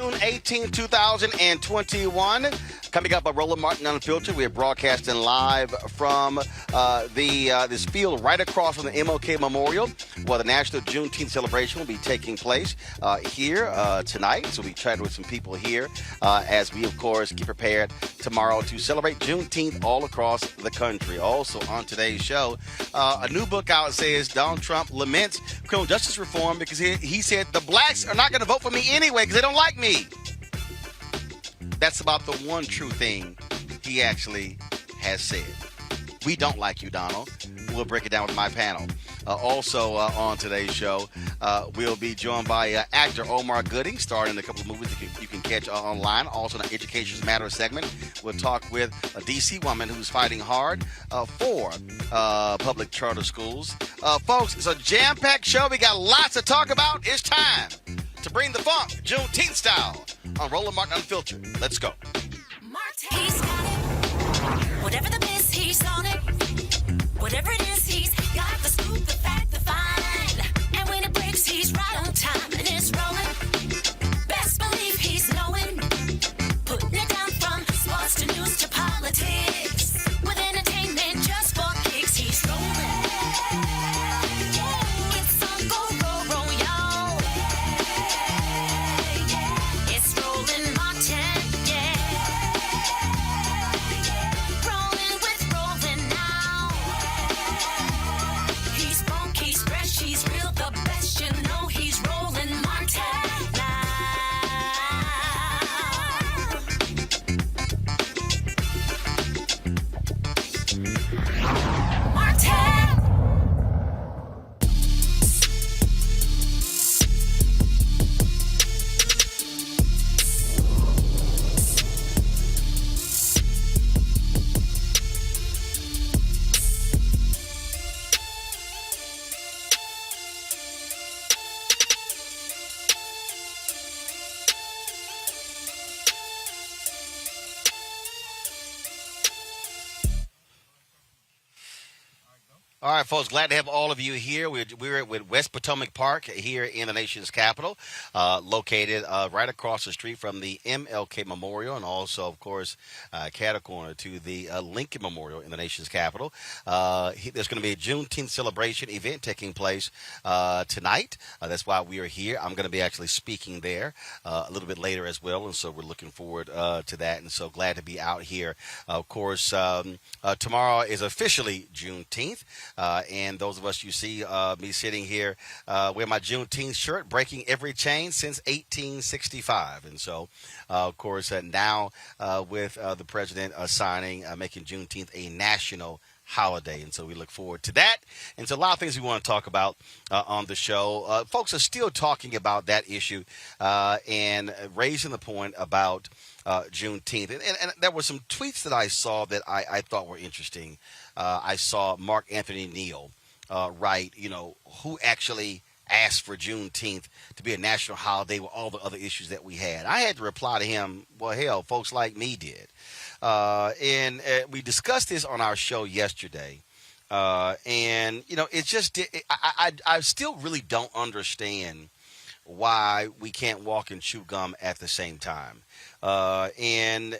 June 18th, 2021. Coming up on Roland Martin Unfiltered, we are broadcasting live from this field right across from the MLK Memorial, where the National Juneteenth Celebration will be taking place here tonight. So we chatted with some people here as we, of course, get prepared tomorrow to celebrate Juneteenth all across the country. Also on today's show, a new book out says Donald Trump laments criminal justice reform because he said the blacks are not going to vote for me anyway because they don't like me. That's about the one true thing he actually has said. We don't like you, Donald. We'll break it down with my panel. Also on today's show, we'll be joined by actor Omar Gooding, starring in a couple of movies that you can catch online. Also in our Education Matters segment, we'll talk with a D.C. woman who's fighting hard for public charter schools. Folks, it's a jam-packed show. We got lots to talk about. It's time to bring the funk, Juneteenth style, on Roland Martin Unfiltered. Let's go. He's got it. Whatever the miss, he's on it. Whatever it is, he's got the scoop, the fact, the find. And when it breaks, he's right on time and it's rolling. Best believe he's knowing. Putting it down from sports to news to politics. With entertainment just for kicks, he's rolling. It's on go, roll, y'all. It's Roland Martin, yeah. Rolling with Roland now. He's funky, he's fresh, he's real, the best, you know he's Roland Martin now. Martin! All right, folks, glad to have all of you here. We're at West Potomac Park here in the nation's capital, located right across the street from the MLK Memorial and also, of course, cat-a-corner to the Lincoln Memorial in the nation's capital. There's going to be a Juneteenth celebration event taking place tonight. That's why we are here. I'm going to be actually speaking there a little bit later as well, and so we're looking forward to that, and so glad to be out here. Of course, tomorrow is officially Juneteenth. And those of us you see me sitting here wearing my Juneteenth shirt, breaking every chain since 1865. And so, of course, now with the president signing, making Juneteenth a national holiday. And so we look forward to that. And so a lot of things we want to talk about on the show. Folks are still talking about that issue and raising the point about Juneteenth. And there were some tweets that I saw that I thought were interesting. I saw Mark Anthony Neal write, who actually asked for Juneteenth to be a national holiday with all the other issues that we had. I had to reply to him, well, hell, folks like me did. And we discussed this on our show yesterday. And, it's just, I still really don't understand why we can't walk and chew gum at the same time. And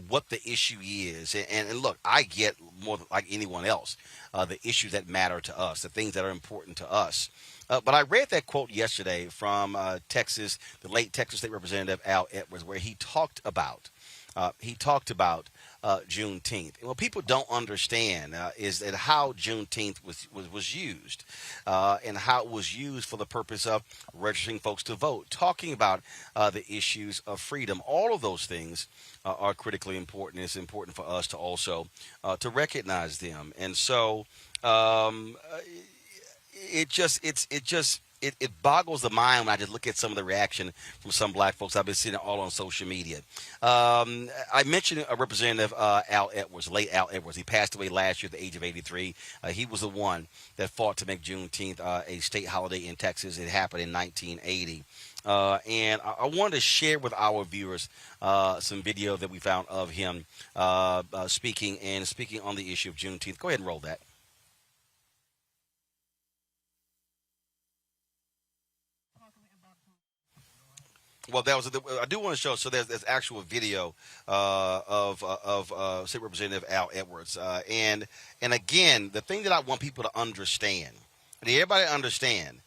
what the issue is. And look, I get more like anyone else, the issues that matter to us, the things that are important to us. But I read that quote yesterday from Texas, the late Texas State Representative Al Edwards, where he talked about Juneteenth. And what people don't understand is that how Juneteenth was used and how it was used for the purpose of registering folks to vote, talking about the issues of freedom. All of those things are critically important. It's important for us to also to recognize them. And so it boggles the mind when I just look at some of the reaction from some black folks. I've been seeing it all on social media. I mentioned a Representative Al Edwards, late Al Edwards. He passed away last year at the age of 83. He was the one that fought to make Juneteenth a state holiday in Texas. It happened in 1980. And I wanted to share with our viewers some video that we found of him speaking on the issue of Juneteenth. Go ahead and roll that. Well, I do want to show. So there's actual video of State Representative Al Edwards, and again, the thing that I want people to understand, and everybody understand,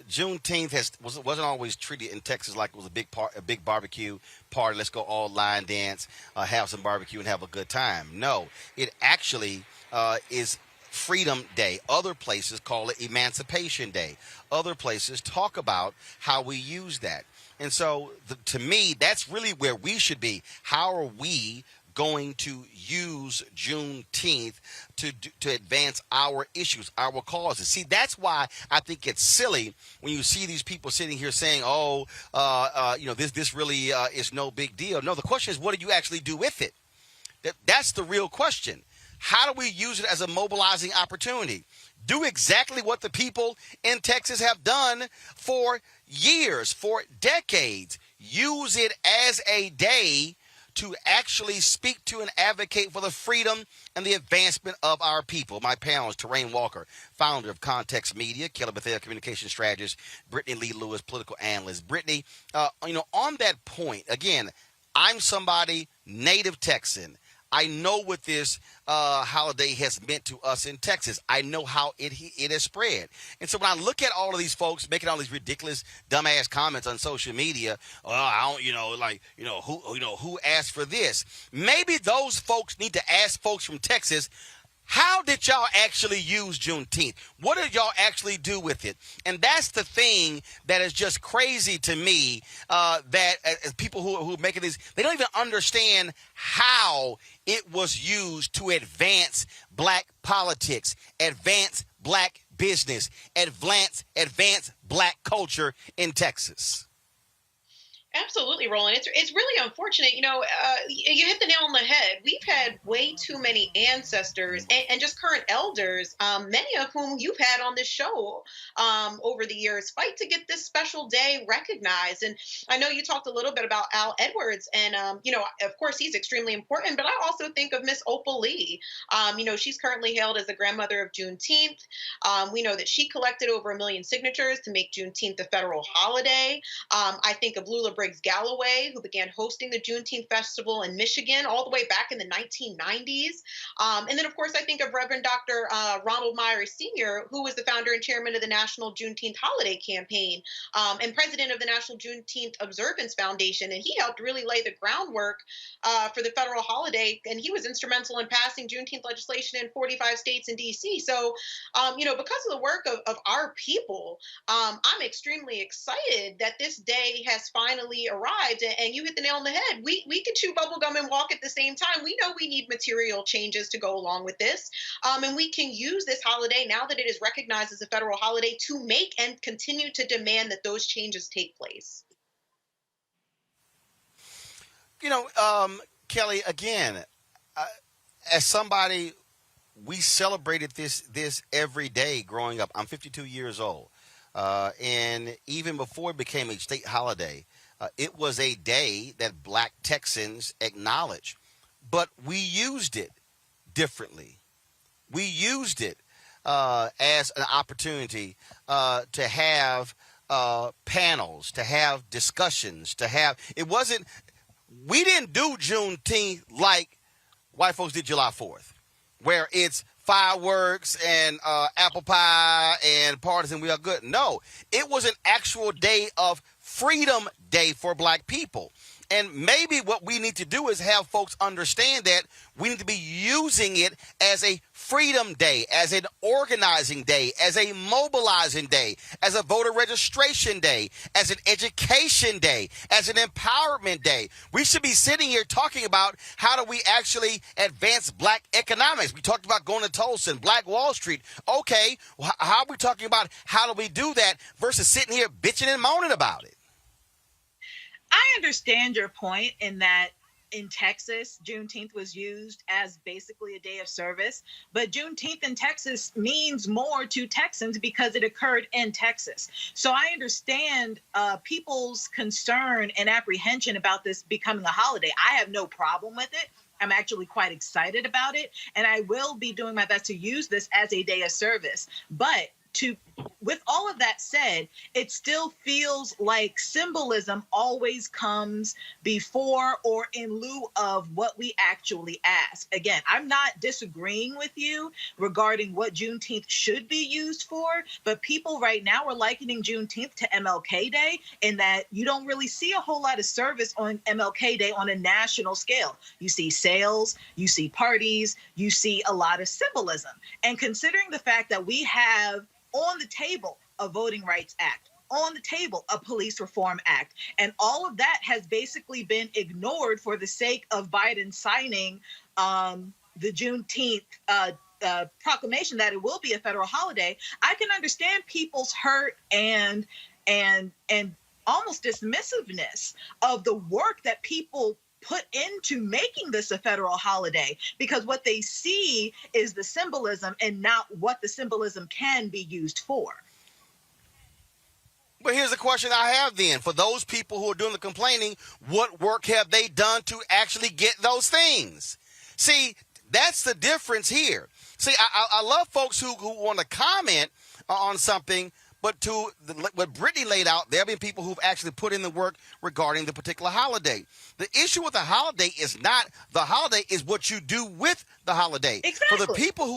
Juneteenth wasn't always treated in Texas like it was a big barbecue party. Let's go all line dance, have some barbecue, and have a good time. No, it actually is Freedom Day. Other places call it Emancipation Day. Other places talk about how we use that. And so, to me, that's really where we should be. How are we going to use Juneteenth to advance our issues, our causes? See, that's why I think it's silly when you see these people sitting here saying, "Oh, this really is no big deal." No, the question is, what do you actually do with it? That's the real question. How do we use it as a mobilizing opportunity? Do exactly what the people in Texas have done for years, for decades. Use it as a day to actually speak to and advocate for the freedom and the advancement of our people. My panelists, Terrain Walker, founder of Context Media, Kelly Bethel, communication strategist, Brittany Lee Lewis, political analyst. Brittany, on that point, again, I'm somebody, native Texan. I know what this holiday has meant to us in Texas. I know how it has spread. And so when I look at all of these folks making all these ridiculous, dumbass comments on social media, who asked for this? Maybe those folks need to ask folks from Texas, how did y'all actually use Juneteenth? What did y'all actually do with it? And that's the thing that is just crazy to me, that as people who are making these, they don't even understand how it was used to advance black politics, advance black business, advance black culture in Texas. Absolutely, Roland. It's really unfortunate. You hit the nail on the head. We've had way too many ancestors and just current elders, many of whom you've had on this show over the years, fight to get this special day recognized. And I know you talked a little bit about Al Edwards, and of course, he's extremely important. But I also think of Miss Opal Lee. She's currently hailed as the grandmother of Juneteenth. We know that she collected over 1 million signatures to make Juneteenth a federal holiday. I think of Lula Briggs Galloway, who began hosting the Juneteenth Festival in Michigan all the way back in the 1990s. And then, of course, I think of Reverend Dr. Ronald Myers Sr., who was the founder and chairman of the National Juneteenth Holiday Campaign, and president of the National Juneteenth Observance Foundation. And he helped really lay the groundwork for the federal holiday. And he was instrumental in passing Juneteenth legislation in 45 states and D.C. So, because of the work of our people, I'm extremely excited that this day has finally arrived. And you hit the nail on the head. We could chew bubblegum and walk at the same time. We know we need material changes to go along with this. And we can use this holiday, now that it is recognized as a federal holiday, to make and continue to demand that those changes take place. Kelly, again, as somebody, we celebrated this every day growing up. I'm 52 years old. And even before it became a state holiday, it was a day that black Texans acknowledged. But we used it differently. We used it as an opportunity to have panels, to have discussions, we didn't do Juneteenth like white folks did July 4th, where it's fireworks and apple pie and parties and we are good. No, it was an actual day of Freedom Day for black people. And maybe what we need to do is have folks understand that we need to be using it as a freedom day, as an organizing day, as a mobilizing day, as a voter registration day, as an education day, as an empowerment day. We should be sitting here talking about how do we actually advance black economics. We talked about going to Tulsa and Black Wall Street. Okay, how are we talking about how do we do that versus sitting here bitching and moaning about it? I understand your point in that in Texas, Juneteenth was used as basically a day of service, but Juneteenth in Texas means more to Texans because it occurred in Texas. So I understand people's concern and apprehension about this becoming a holiday. I have no problem with it. I'm actually quite excited about it, and I will be doing my best to use this as a day of service. But with all of that said, it still feels like symbolism always comes before or in lieu of what we actually ask. Again, I'm not disagreeing with you regarding what Juneteenth should be used for, but people right now are likening Juneteenth to MLK Day in that you don't really see a whole lot of service on MLK Day on a national scale. You see sales, you see parties, you see a lot of symbolism. And considering the fact that we have on the table a Voting Rights Act, on the table a Police Reform Act, and all of that has basically been ignored for the sake of Biden signing the Juneteenth proclamation that it will be a federal holiday, I can understand people's hurt and almost dismissiveness of the work that people put into making this a federal holiday, because what they see is the symbolism and not what the symbolism can be used for. But here's the question I have then. For those people who are doing the complaining, what work have they done to actually get those things? See, that's the difference here. See, I love folks who want to comment on something, but to what Brittany laid out, there have been people who've actually put in the work regarding the particular holiday. The issue with the holiday is not the holiday, is what you do with the holiday. Exactly. For the people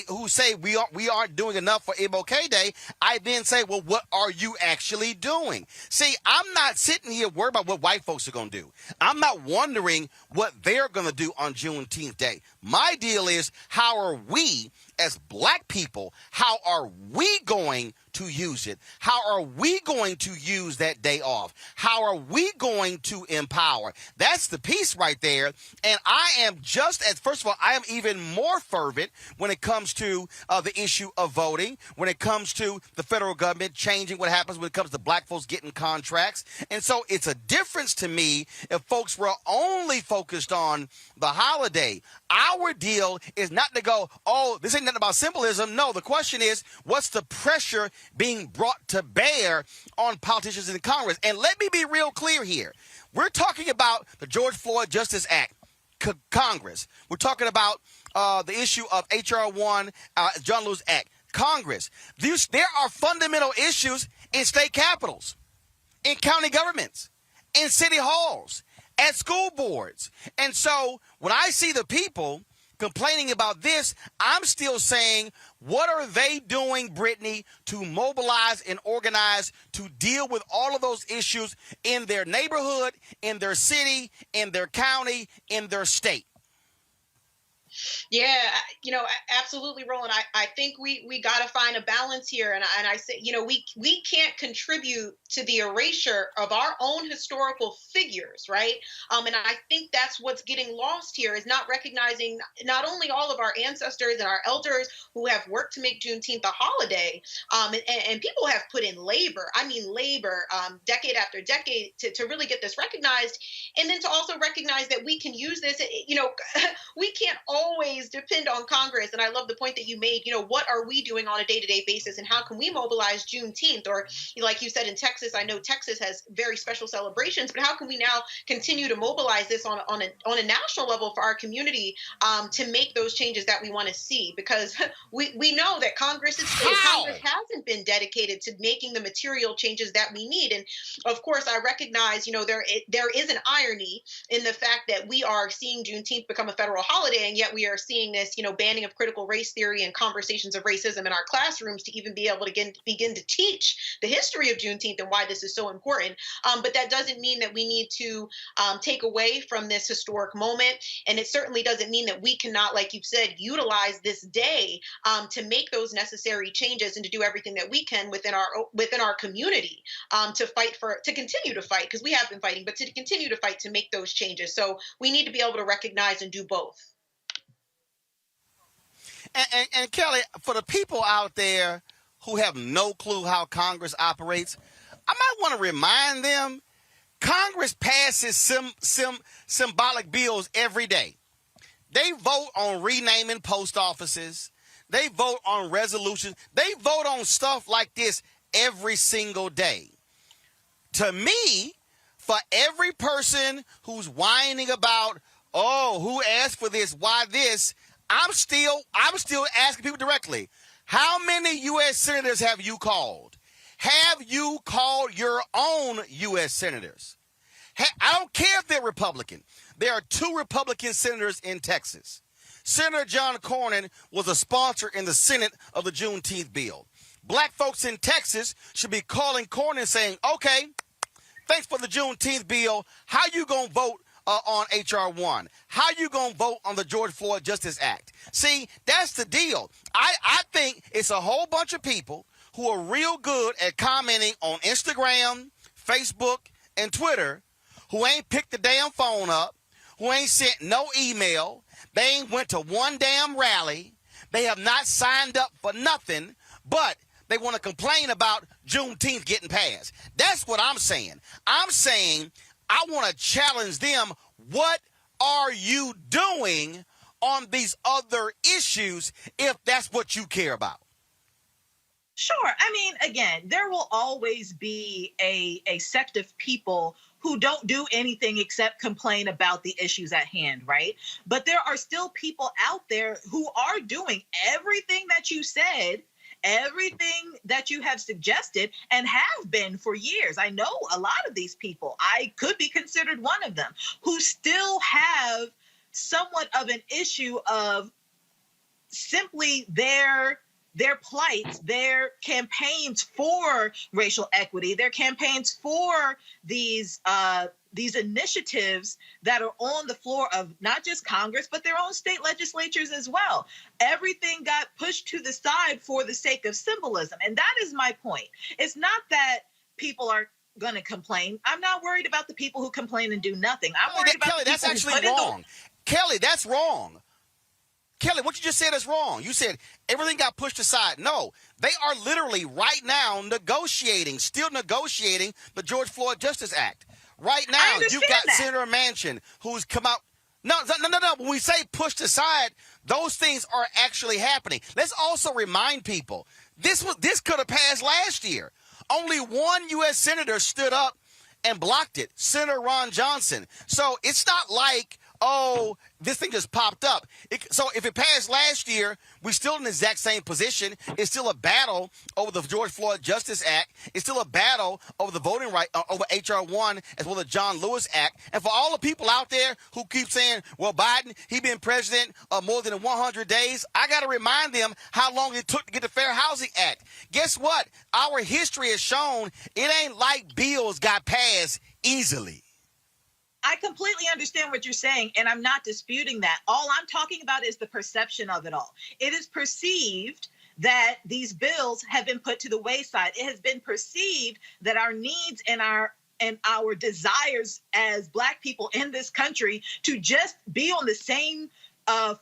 who say we aren't doing enough for MLK Day, I then say, well, what are you actually doing? See, I'm not sitting here worried about what white folks are going to do. I'm not wondering what they're going to do on Juneteenth Day. My deal is, how are we as black people, how are we going to use it? How are we going to use that day off? How are we going to empower? That's the piece right there. And I am first of all, I am even more fervent when it comes to the issue of voting, when it comes to the federal government changing what happens when it comes to black folks getting contracts. And so it's a difference to me if folks were only focused on the holiday. Our deal is not to go, oh, this ain't nothing about symbolism. No, the question is, what's the pressure being brought to bear on politicians in Congress? And let me be real clear here. We're talking about the George Floyd Justice Act, Congress. We're talking about the issue of H.R. 1, John Lewis Act, Congress. There are fundamental issues in state capitals, in county governments, in city halls, at school boards. And so when I see the people complaining about this, I'm still saying, what are they doing, Brittany, to mobilize and organize to deal with all of those issues in their neighborhood, in their city, in their county, in their state? Yeah, absolutely, Roland. I think we got to find a balance here. And I say, we can't contribute to the erasure of our own historical figures, right? And I think that's what's getting lost here, is not recognizing not only all of our ancestors and our elders who have worked to make Juneteenth a holiday, and people have put in labor, decade after decade to really get this recognized. And then to also recognize that we can use this, we can't always depend on Congress. And I love the point that you made, what are we doing on a day-to-day basis, and how can we mobilize Juneteenth? Or like you said, in Texas, I know Texas has very special celebrations, but how can we now continue to mobilize this on a national level for our community to make those changes that we want to see? Because we know that Congress hasn't been dedicated to making the material changes that we need. And of course, I recognize, there is an irony in the fact that we are seeing Juneteenth become a federal holiday, and yet we are seeing this, banning of critical race theory and conversations of racism in our classrooms to even be able to begin to teach the history of Juneteenth and why this is so important. But that doesn't mean that we need to take away from this historic moment. And it certainly doesn't mean that we cannot, like you've said, utilize this day to make those necessary changes and to do everything that we can within our community to continue to fight, because we have been fighting, but to continue to fight to make those changes. So we need to be able to recognize and do both. And Kelly, for the people out there who have no clue how Congress operates, I might want to remind them, Congress passes symbolic bills every day. They vote on renaming post offices. They vote on resolutions. They vote on stuff like this every single day. To me, for every person who's whining about, oh, who asked for this, why this, I'm still asking people directly, How many U.S. senators have you called? Have you called your own U.S. senators? I don't care if they're Republican. There are 2 Republican senators in Texas. Senator John Cornyn was a sponsor in the Senate of the Juneteenth bill. Black folks in Texas should be calling Cornyn saying, okay, thanks for the Juneteenth bill. How you going to vote on H.R. 1? How you going to vote on the George Floyd Justice Act? See, that's the deal. I think it's a whole bunch of people who are real good at commenting on Instagram, Facebook, and Twitter, who ain't picked the damn phone up, who ain't sent no email, they ain't went to one damn rally, they have not signed up for nothing, but they want to complain about Juneteenth getting passed. That's what I'm saying. I'm saying I want to challenge them. What are you doing on these other issues if that's what you care about? Sure. I mean, again, there will always be a sect of people who don't do anything except complain about the issues at hand, right? But there are still people out there who are doing everything that you said, everything that you have suggested, and have been for years. I know a lot of these people. I could be considered one of them, who still have somewhat of an issue of simply their plight, their campaigns for racial equity, their campaigns for these initiatives that are on the floor of not just Congress, but their own state legislatures as well. Everything got pushed to the side for the sake of symbolism. And that is my point. It's not that people are going to complain. I'm not worried about the people who complain and do nothing. I'm worried about Kelly, the that's people actually who put wrong. Kelly, that's wrong. Kelly, what you just said is wrong. You said everything got pushed aside. No, they are literally right now still negotiating the George Floyd Justice Act. Right now, you've got that. Senator Manchin, who's come out. No. When we say pushed aside, those things are actually happening. Let's also remind people, this could have passed last year. Only one U.S. senator stood up and blocked it, Senator Ron Johnson. So it's not like, oh, this thing just popped up. So if it passed last year, we're still in the exact same position. It's still a battle over the George Floyd Justice Act. It's still a battle over the voting right, over H.R. 1 as well as the John Lewis Act. And for all the people out there who keep saying, well, Biden, he been president more than 100 days, I got to remind them how long it took to get the Fair Housing Act. Guess what? Our history has shown it ain't like bills got passed easily. I completely understand what you're saying, and I'm not disputing that. All I'm talking about is the perception of it all. It is perceived that these bills have been put to the wayside. It has been perceived that our needs and our desires as Black people in this country to just be on the same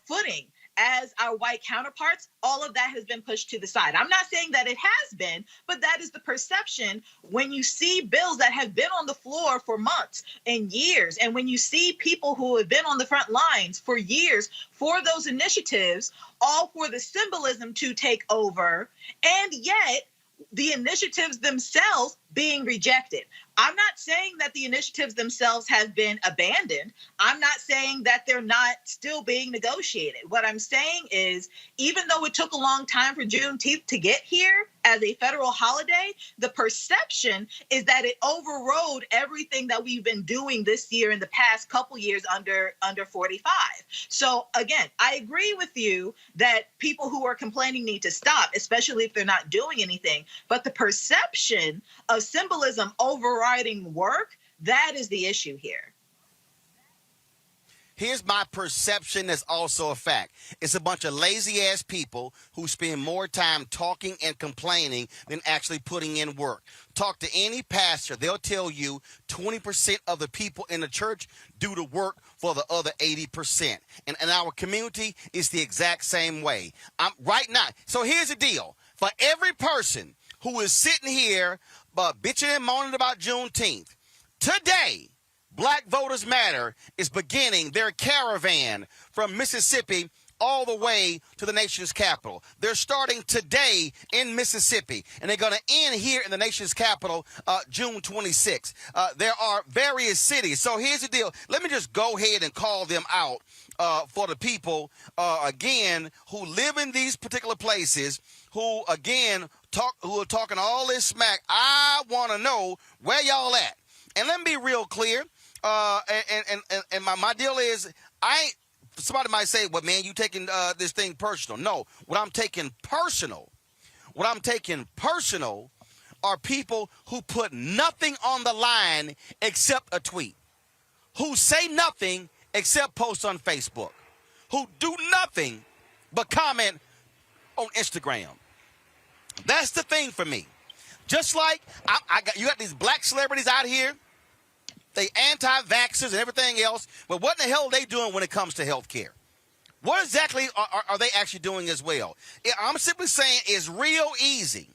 footing as our white counterparts, all of that has been pushed to the side. I'm not saying that it has been, but that is the perception when you see bills that have been on the floor for months and years, and when you see people who have been on the front lines for years for those initiatives, all for the symbolism to take over, and yet the initiatives themselves being rejected. I'm not saying that the initiatives themselves have been abandoned. I'm not saying that they're not still being negotiated. What I'm saying is, even though it took a long time for Juneteenth to get here as a federal holiday, the perception is that it overrode everything that we've been doing this year in the past couple years under 45. So again, I agree with you that people who are complaining need to stop, especially if they're not doing anything. But the perception of symbolism overriding work, that is the issue here. Here's my perception that's also a fact. It's a bunch of lazy-ass people who spend more time talking and complaining than actually putting in work. Talk to any pastor. They'll tell you 20% of the people in the church do the work for the other 80%. And in our community, it's the exact same way. Right now. So here's the deal. For every person who is sitting here bitching and moaning about Juneteenth, today, Black Voters Matter is beginning their caravan from Mississippi all the way to the nation's capital. They're starting today in Mississippi, and they're going to end here in the nation's capital June 26th. There are various cities. So here's the deal. Let me just go ahead and call them out for the people, again, who live in these particular places, who, again, who are talking all this smack. I want to know where y'all at. And let me be real clear. And my deal is, somebody might say, well, man, you taking this thing personal. No, what I'm taking personal are people who put nothing on the line except a tweet, who say nothing except post on Facebook, who do nothing but comment on Instagram. That's the thing for me. Just like you got these black celebrities out here, they anti-vaxxers and everything else, but what in the hell are they doing when it comes to health care? What exactly are they actually doing as well? I'm simply saying it's real easy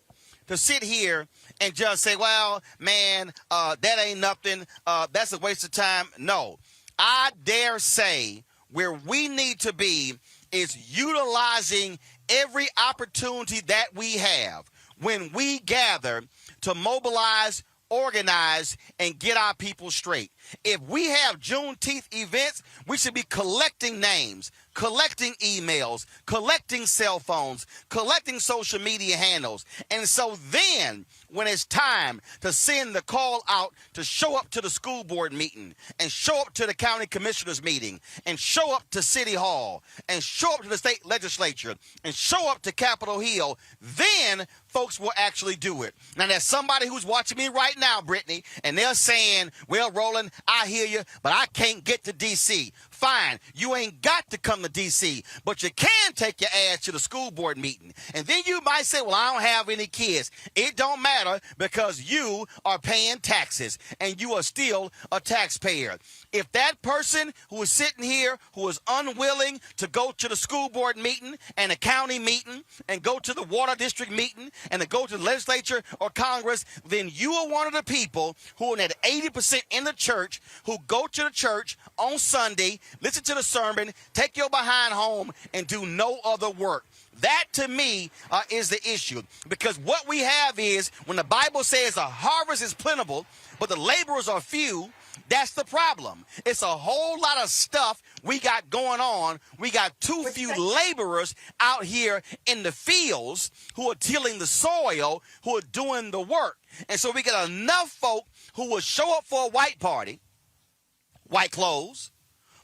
to sit here and just say, well, man, that ain't nothing. That's a waste of time. No, I dare say where we need to be is utilizing every opportunity that we have when we gather to mobilize, organize, and get our people straight. If we have Juneteenth events, we should be collecting names, collecting emails, collecting cell phones, collecting social media handles. And so then, when it's time to send the call out to show up to the school board meeting, and show up to the county commissioners meeting, and show up to City Hall, and show up to the state legislature, and show up to Capitol Hill, then folks will actually do it. Now, there's somebody who's watching me right now, Brittany, and they're saying, well, Roland, I hear you, but I can't get to D.C. Fine, you ain't got to come to D.C., but you can take your ass to the school board meeting. And then you might say, well, I don't have any kids. It don't matter, because you are paying taxes, and you are still a taxpayer. If that person who is sitting here, who is unwilling to go to the school board meeting and a county meeting and go to the water district meeting and to go to the legislature or Congress, then you are one of the people who are at 80% in the church, who go to the church on Sunday, listen to the sermon, take your behind home, and do no other work. That, to me, is the issue. Because what we have is, when the Bible says a harvest is plentiful, but the laborers are few, that's the problem. It's a whole lot of stuff we got going on. We got too few laborers out here in the fields who are tilling the soil, who are doing the work. And so we got enough folk who will show up for a white party, white clothes,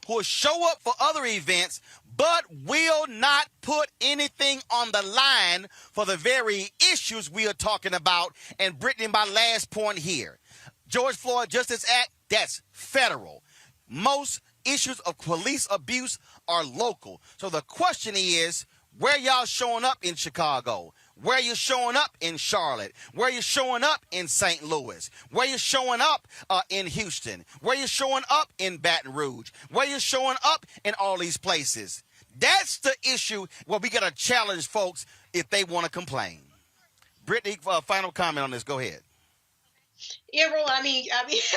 who will show up for other events, but will not put anything on the line for the very issues we are talking about. And Brittany, my last point here, George Floyd Justice Act, that's federal. Most issues of police abuse are local. So the question is, where y'all showing up in Chicago? Where you showing up in Charlotte? Where you showing up in St. Louis? Where you showing up in Houston? Where you showing up in Baton Rouge? Where you showing up in all these places? That's the issue where we got to challenge folks if they want to complain. Brittany, final comment on this. Go ahead. Yeah, Roland, I mean, it's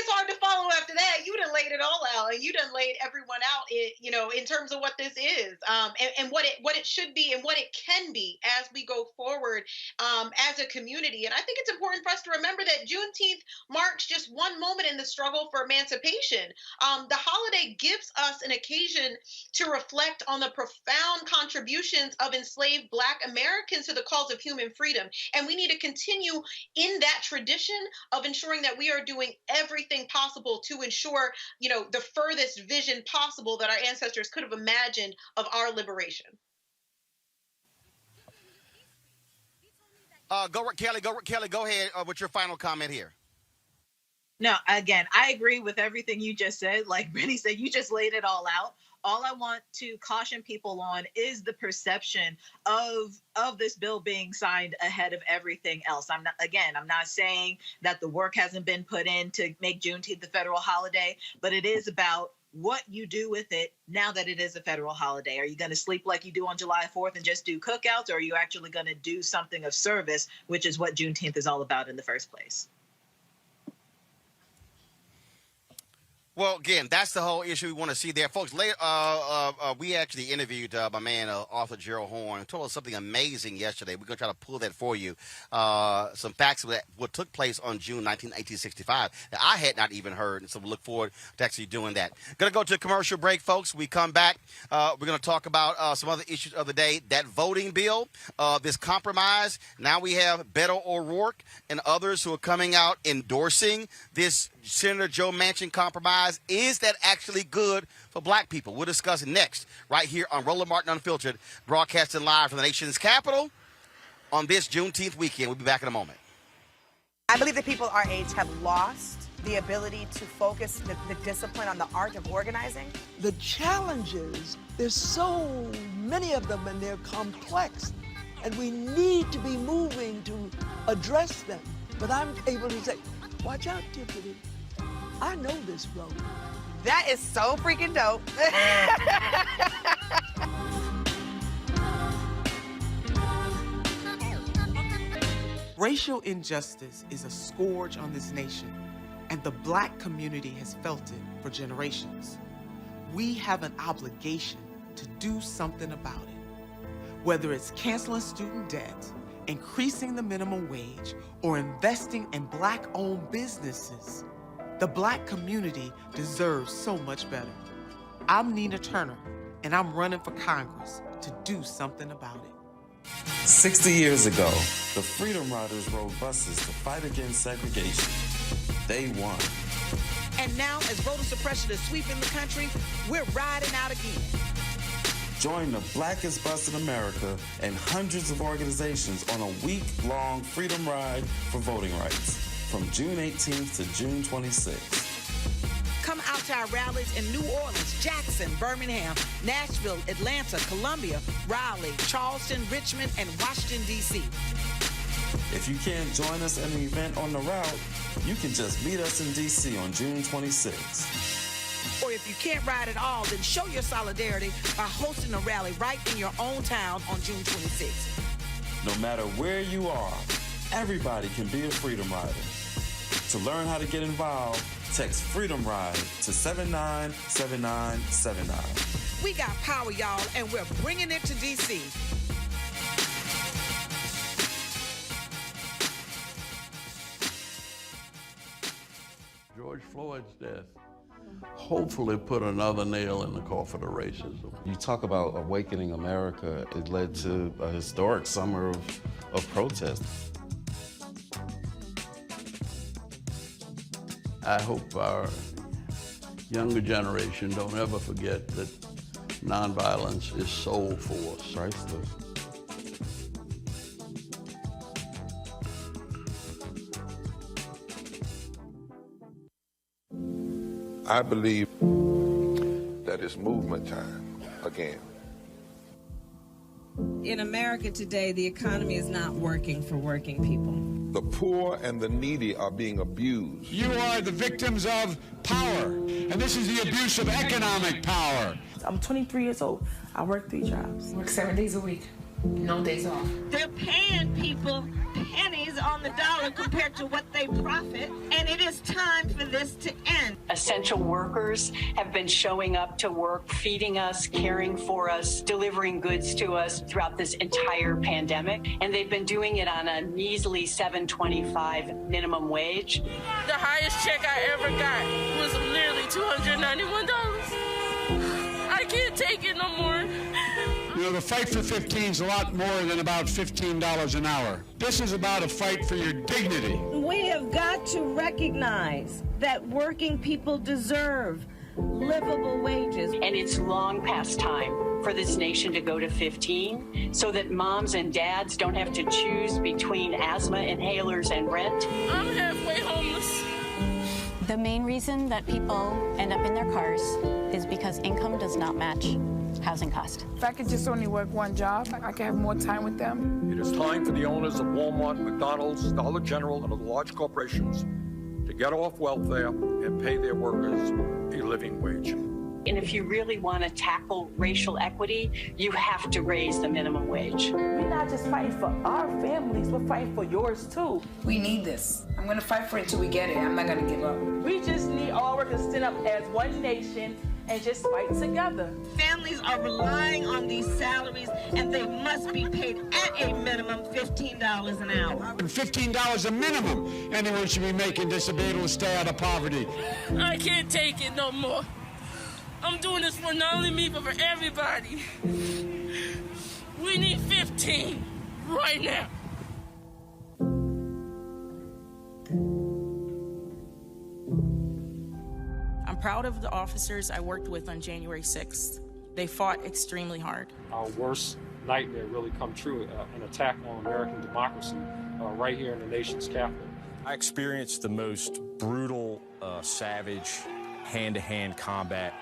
hard to follow after that. You done laid it all out, and you done laid everyone out, in terms of what this is, and what it should be and what it can be as we go forward, as a community. And I think it's important for us to remember that Juneteenth marks just one moment in the struggle for emancipation. The holiday gives us an occasion to reflect on the profound contributions of enslaved Black Americans to the cause of human freedom, and we need to continue in that tradition of ensuring that we are doing everything possible to ensure, the furthest vision possible that our ancestors could have imagined of our liberation. Kelly, go ahead with your final comment here. No, again, I agree with everything you just said. Like Brittany said, you just laid it all out. All I want to caution people on is the perception of this bill being signed ahead of everything else. I'm not saying that the work hasn't been put in to make Juneteenth the federal holiday, but it is about what you do with it now that it is a federal holiday. Are you going to sleep like you do on July 4th and just do cookouts, or are you actually going to do something of service, which is what Juneteenth is all about in the first place? Well, again, that's the whole issue we want to see there, folks. Later, we actually interviewed my man, author Gerald Horn, and told us something amazing yesterday. We're going to try to pull that for you. Some facts that what took place on June 19, 1865 that I had not even heard, and so we look forward to actually doing that. Going to go to a commercial break, folks. We come back. We're going to talk about some other issues of the day. That voting bill, this compromise. Now we have Beto O'Rourke and others who are coming out endorsing this Senator Joe Manchin compromise. Is that actually good for black people? We'll discuss next right here on Roland Martin Unfiltered, broadcasting live from the nation's capital on this Juneteenth weekend. We'll be back in a moment. I believe that people our age have lost the ability to focus the discipline on the art of organizing. The challenges, there's so many of them and they're complex, and we need to be moving to address them. But I'm able to say, watch out, Tiffany. I know this road. That is so freaking dope. Racial injustice is a scourge on this nation, and the black community has felt it for generations. We have an obligation to do something about it. Whether it's canceling student debt, increasing the minimum wage, or investing in black-owned businesses, the black community deserves so much better. I'm Nina Turner, and I'm running for Congress to do something about it. 60 years ago, the Freedom Riders rode buses to fight against segregation. They won. And now, as voter suppression is sweeping the country, we're riding out again. Join the blackest bus in America and hundreds of organizations on a week-long freedom ride for voting rights from June 18th to June 26th. Come out to our rallies in New Orleans, Jackson, Birmingham, Nashville, Atlanta, Columbia, Raleigh, Charleston, Richmond, and Washington, D.C. If you can't join us at an event on the route, you can just meet us in D.C. on June 26th. Or if you can't ride at all, then show your solidarity by hosting a rally right in your own town on June 26th. No matter where you are, everybody can be a Freedom Rider. To learn how to get involved, text Freedom Ride to 797979. We got power, y'all, and we're bringing it to D.C. George Floyd's death hopefully put another nail in the coffin of racism. You talk about awakening America. It led to a historic summer of protest. I hope our younger generation don't ever forget that nonviolence is soul force. Priceless. I believe that it's movement time again. In America today, the economy is not working for working people. The poor and the needy are being abused. You are the victims of power, and this is the abuse of economic power. I'm 23 years old. I work 3 jobs. Work 7 days a week, no days off. They're paying people pennies on the dollar compared to what they profit, and it is time for this to end. Essential workers have been showing up to work, feeding us, caring for us, delivering goods to us throughout this entire pandemic, and they've been doing it on a measly $7.25 minimum wage. The highest check I ever got was nearly $291. I can't take it no more. You know, the fight for 15 is a lot more than about $15 an hour. This is about a fight for your dignity. We have got to recognize that working people deserve livable wages. And it's long past time for this nation to go to 15 so that moms and dads don't have to choose between asthma inhalers and rent. I'm halfway homeless. The main reason that people end up in their cars is because income does not match housing cost. If I could just only work one job, I could have more time with them. It is time for the owners of Walmart, McDonald's, Dollar General, and other large corporations to get off welfare and pay their workers a living wage. And if you really want to tackle racial equity, you have to raise the minimum wage. We're not just fighting for our families, we're fighting for yours too. We need this. I'm going to fight for it till we get it. I'm not going to give up. We just need all our America stand up as one nation and just fight together. Families are relying on these salaries, and they must be paid at a minimum $15 an hour. $15 a minimum anyone should be making to be able to stay out of poverty. I can't take it no more. I'm doing this for not only me, but for everybody. We need 15 right now. I'm proud of the officers I worked with on January 6th. They fought extremely hard. Our worst nightmare really come true, an attack on American democracy right here in the nation's capital. I experienced the most brutal, savage, hand-to-hand combat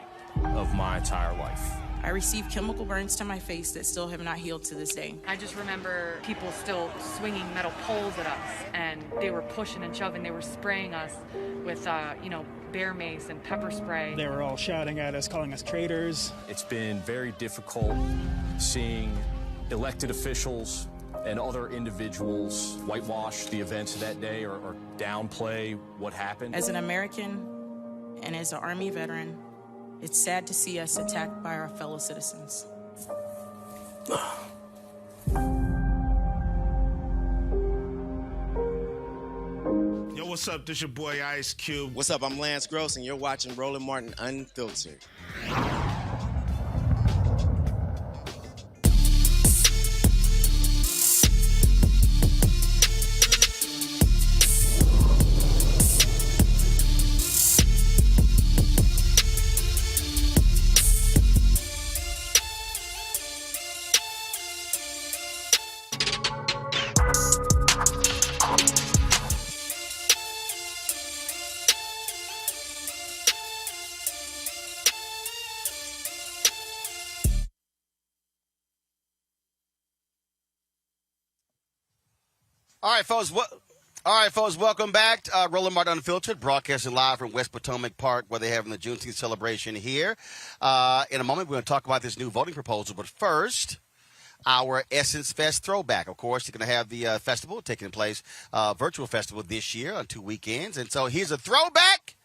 of my entire life. I received chemical burns to my face that still have not healed to this day. I just remember people still swinging metal poles at us, and they were pushing and shoving. They were spraying us with, bear mace and pepper spray. They were all shouting at us, calling us traitors. It's been very difficult seeing elected officials and other individuals whitewash the events of that day or downplay what happened. As an American and as an Army veteran, it's sad to see us attacked by our fellow citizens. Yo, what's up? This your boy Ice Cube. What's up? I'm Lance Gross, and you're watching Roland Martin Unfiltered. All right, folks, welcome back. Roland Martin Unfiltered, broadcasting live from West Potomac Park, where they're having the Juneteenth celebration here. In a moment, we're going to talk about this new voting proposal. But first, our Essence Fest throwback. Of course, you're going to have the festival taking place, virtual festival this year on 2 weekends. And so here's a throwback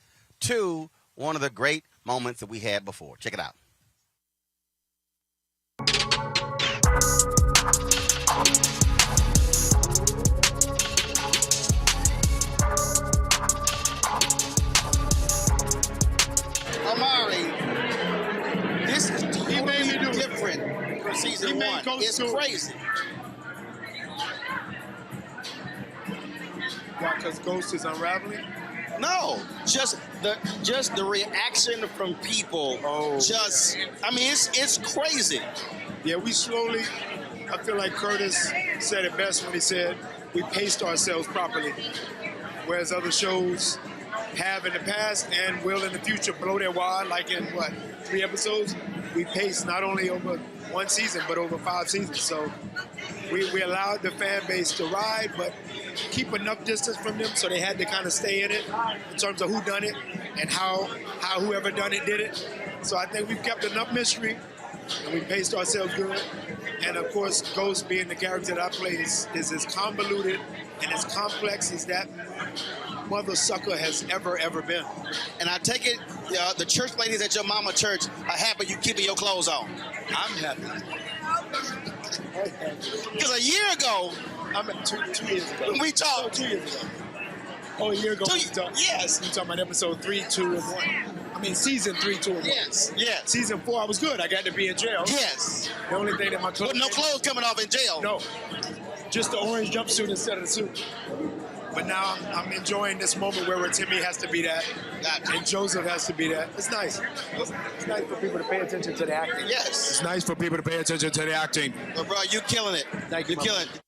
to one of the great moments that we had before. Check it out. Omari, this is totally different from season one. It's crazy. Why? Because Ghost is unraveling? No, just the reaction from people. It's crazy. Yeah, we slowly. I feel like Curtis said it best when he said we paced ourselves properly, whereas other shows have in the past and will in the future blow their wad, like in 3 episodes. We paced not only over one season but over 5 seasons. So we allowed the fan base to ride, but keep enough distance from them so they had to kind of stay in it in terms of who done it and how whoever done it did it. So I think we've kept enough mystery and we paced ourselves good. And of course, Ghost being the character that I play is as convoluted and as complex as that mother sucker has ever been. And I take it the church ladies at your mama church are happy you keeping your clothes on. I'm happy. Because a year ago, two years ago. We talked. 2 years ago. Oh, a year ago. Yes. You talking about episode 3, 2, and 1. I mean, season 3, 2, and 1. Yes. Season 4, I was good. I got to be in jail. Yes. The only thing that my clothes... But no clothes coming off in jail. No. Just the orange jumpsuit instead of the suit. But now I'm enjoying this moment where Timmy has to be that, and Joseph has to be that. It's nice. It's nice for people to pay attention to the acting. Yes. It's nice for people to pay attention to the acting. But bro, you're killing it. Thank you. You're killing it.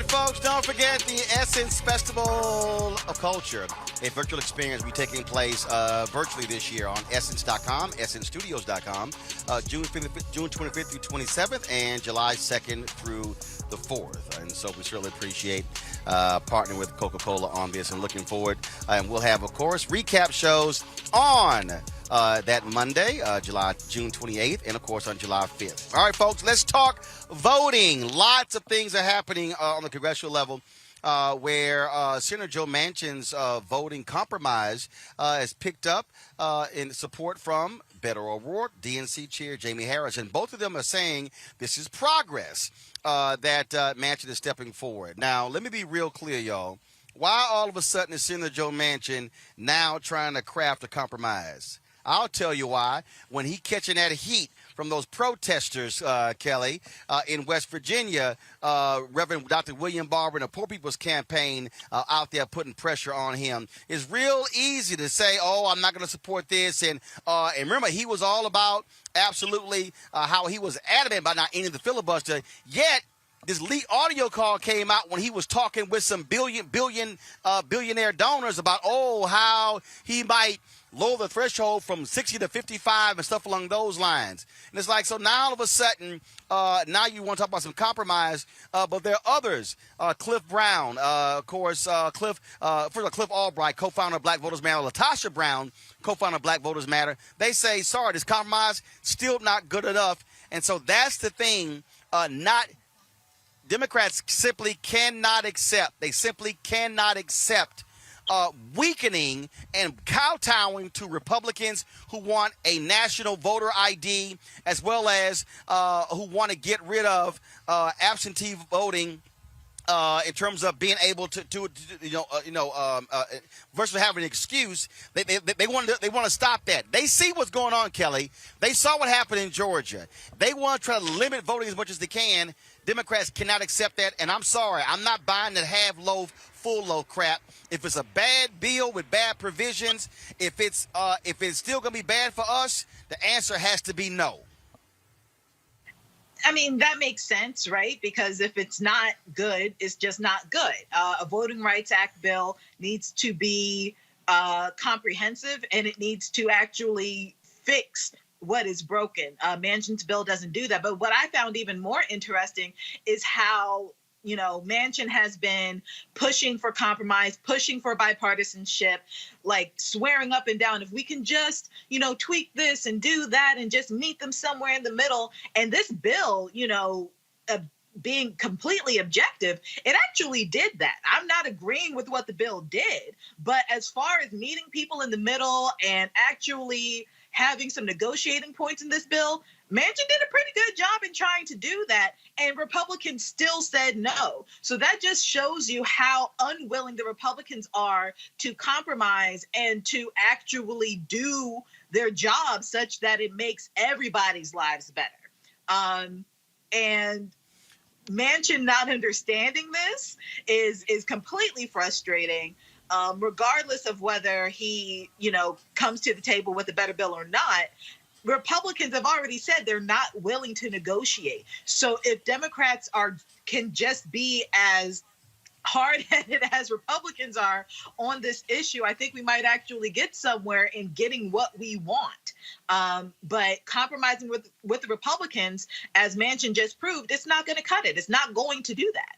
Folks, don't forget the Essence Festival of Culture, a virtual experience will be taking place virtually this year on Essence.com, EssenceStudios.com, June 25th through 27th, and July 2nd through the 4th. And so we certainly appreciate partnering with Coca-Cola on this and looking forward. And we'll have, of course, recap shows on that Monday, June 28th, and, of course, on July 5th. All right, folks, let's talk voting. Lots of things are happening on the congressional level. Where Senator Joe Manchin's voting compromise has picked up in support from Beto O'Rourke, DNC Chair Jamie Harris, and both of them are saying this is progress that Manchin is stepping forward. Now, let me be real clear, y'all. Why all of a sudden is Senator Joe Manchin now trying to craft a compromise? I'll tell you why. When he catching that heat from those protesters, Kelly, in West Virginia, Reverend Dr. William Barber and the Poor People's Campaign out there putting pressure on him. It's real easy to say, oh, I'm not going to support this. And remember, he was all about absolutely how he was adamant about not ending the filibuster, yet this leaked audio call came out when he was talking with some billionaire donors about, how he might lower the threshold from 60 to 55 and stuff along those lines. And it's like, so now all of a sudden, now you want to talk about some compromise, but there are others. Cliff Brown, of course, Cliff Albright, co-founder of Black Voters Matter, Latasha Brown, co-founder of Black Voters Matter. They say, sorry, this compromise still not good enough. And so that's the thing, Democrats simply cannot accept. They simply cannot accept weakening and kowtowing to Republicans who want a national voter ID, as well as who want to get rid of absentee voting. In terms of being able to versus having an excuse, they want to stop that. They see what's going on, Kelly. They saw what happened in Georgia. They want to try to limit voting as much as they can. Democrats cannot accept that, and I'm sorry, I'm not buying that half loaf, full loaf crap. If it's a bad bill with bad provisions, if it's still going to be bad for us, the answer has to be no. I mean, that makes sense, right? Because if it's not good, it's just not good. A Voting Rights Act bill needs to be comprehensive, and it needs to actually fix what is broken. Manchin's bill doesn't do that. But what I found even more interesting is how Manchin has been pushing for compromise, pushing for bipartisanship, like swearing up and down, if we can just, tweak this and do that and just meet them somewhere in the middle. And this bill, being completely objective, it actually did that. I'm not agreeing with what the bill did, but as far as meeting people in the middle and actually having some negotiating points in this bill, Manchin did a pretty good job in trying to do that, and Republicans still said no. So that just shows you how unwilling the Republicans are to compromise and to actually do their job such that it makes everybody's lives better. And Manchin not understanding this is completely frustrating. Regardless of whether he, comes to the table with a better bill or not, Republicans have already said they're not willing to negotiate. So if Democrats can just be as hard-headed as Republicans are on this issue, I think we might actually get somewhere in getting what we want. But compromising with the Republicans, as Manchin just proved, it's not going to cut it. It's not going to do that.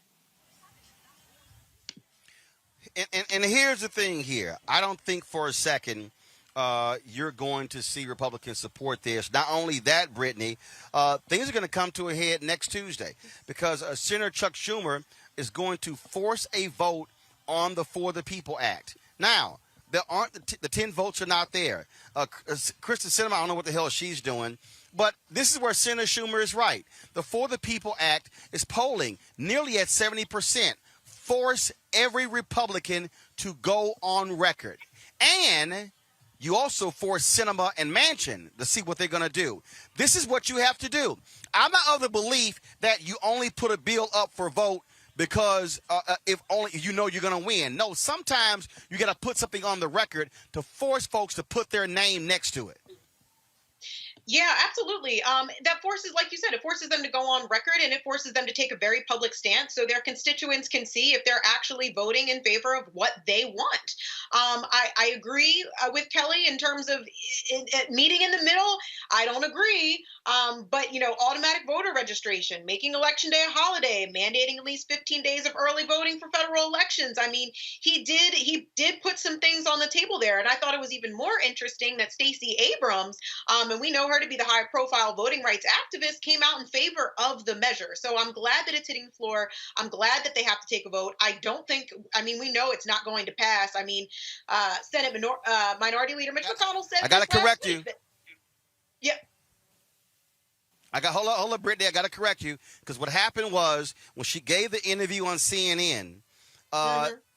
And here's the thing here. I don't think for a second you're going to see Republicans support this. Not only that, Brittany, things are going to come to a head next Tuesday because Senator Chuck Schumer is going to force a vote on the For the People Act. Now, there aren't the 10 votes are not there. Kristen Sinema, I don't know what the hell she's doing, but this is where Senator Schumer is right. The For the People Act is polling nearly at 70%. Force every Republican to go on record. And you also force Sinema and Manchin to see what they're going to do. This is what you have to do. I'm not of the belief that you only put a bill up for vote because if only you're going to win. No, sometimes you got to put something on the record to force folks to put their name next to it. Yeah, absolutely. That forces, like you said, it forces them to go on record and it forces them to take a very public stance so their constituents can see if they're actually voting in favor of what they want. I agree with Kelly in terms of meeting in the middle. I don't agree But, automatic voter registration, making Election Day a holiday, mandating at least 15 days of early voting for federal elections. I mean, he did put some things on the table there. And I thought it was even more interesting that Stacey Abrams, and we know her to be the high profile voting rights activist, came out in favor of the measure. So I'm glad that it's hitting the floor. I'm glad that they have to take a vote. We know it's not going to pass. I mean, Senate Minority Leader Mitch McConnell said I got to correct you. Yep. Hold up, Brittany. I got to correct you because what happened was when she gave the interview on CNN,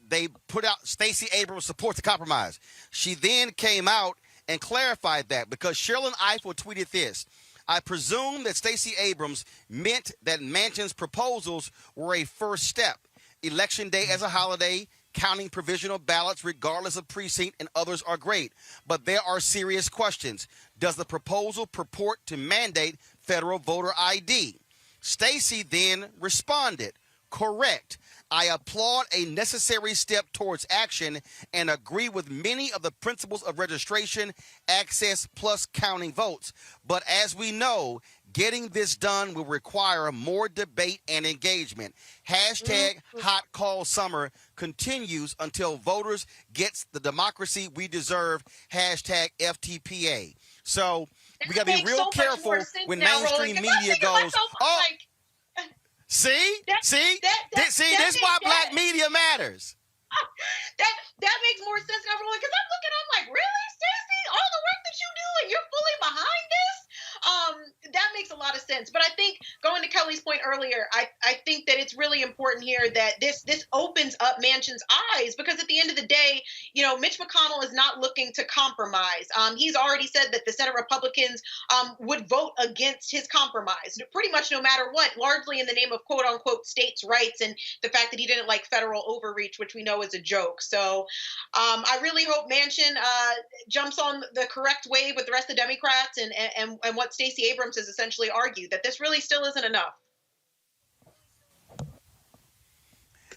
they put out Stacey Abrams supports the compromise. She then came out and clarified that because Sherilyn Ifill tweeted this. I presume that Stacey Abrams meant that Manchin's proposals were a first step. Election Day as a holiday, counting provisional ballots regardless of precinct, and others are great. But there are serious questions. Does the proposal purport to mandate federal voter ID? Stacey then responded, correct. I applaud a necessary step towards action and agree with many of the principles of registration, access, plus counting votes. But as we know, getting this done will require more debate and engagement. Hashtag hot call summer continues until voters get the democracy we deserve. Hashtag FTPA. So we got to be real careful when mainstream media goes, oh, see, this is why black media matters. That makes more sense now, Roland, because I'm like, really, Stacey? All the work that you do and you're fully behind this? That makes a lot of sense. But I think, going to Kelly's point earlier, I think that it's really important here that this opens up Manchin's eyes, because at the end of the day, Mitch McConnell is not looking to compromise. He's already said that the Senate Republicans would vote against his compromise, pretty much no matter what, largely in the name of quote unquote states' rights and the fact that he didn't like federal overreach, which we know is a joke. So I really hope Manchin jumps on the correct wave with the rest of the Democrats and what Stacey Abrams has essentially argued, that this really still isn't enough.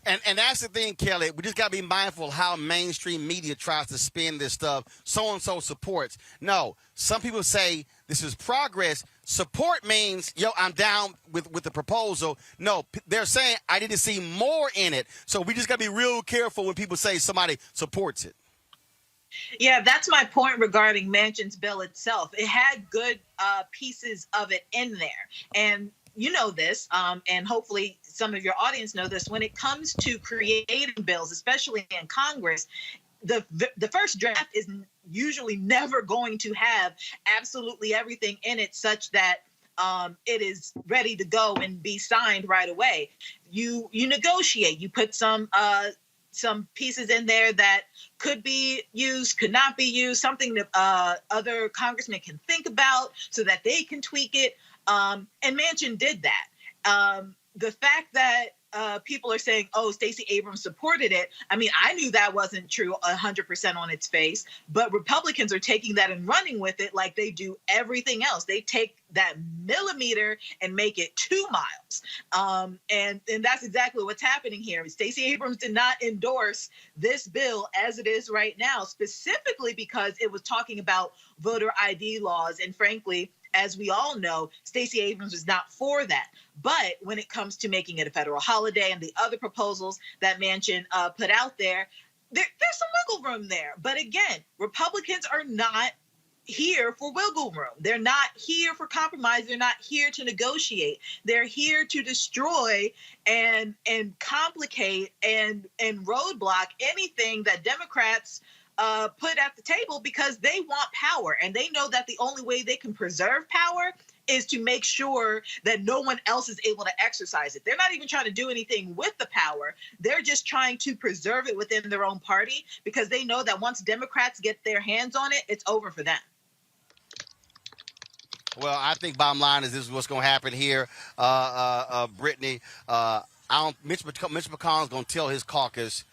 And that's the thing, Kelly. We just got to be mindful how mainstream media tries to spin this stuff. So-and-so supports. No, some people say this is progress. Support means, I'm down with the proposal. No, they're saying I need to see more in it. So we just got to be real careful when people say somebody supports it. Yeah, that's my point regarding Manchin's bill itself. It had good pieces of it in there. And you know this, and hopefully some of your audience know this, when it comes to creating bills, especially in Congress, the first draft is usually never going to have absolutely everything in it such that it is ready to go and be signed right away. You negotiate, you put some pieces in there that could be used, could not be used, something that other congressmen can think about so that they can tweak it. And Manchin did that. The fact that people are saying, oh, Stacey Abrams supported it. I mean, I knew that wasn't true 100% on its face, but Republicans are taking that and running with it like they do everything else. They take that millimeter and make it 2 miles. And that's exactly what's happening here. Stacey Abrams did not endorse this bill as it is right now, specifically because it was talking about voter ID laws. And frankly, as we all know, Stacey Abrams was not for that. But when it comes to making it a federal holiday and the other proposals that Manchin put out there, there's some wiggle room there. But again, Republicans are not here for wiggle room. They're not here for compromise. They're not here to negotiate. They're here to destroy and complicate and roadblock anything that Democrats put at the table, because they want power, and they know that the only way they can preserve power is to make sure that no one else is able to exercise it. They're not even trying to do anything with the power. They're just trying to preserve it within their own party, because they know that once Democrats get their hands on it, it's over for them. Well, I think bottom line is this is what's going to happen here, Brittany. Mitch McConnell's going to tell his caucus,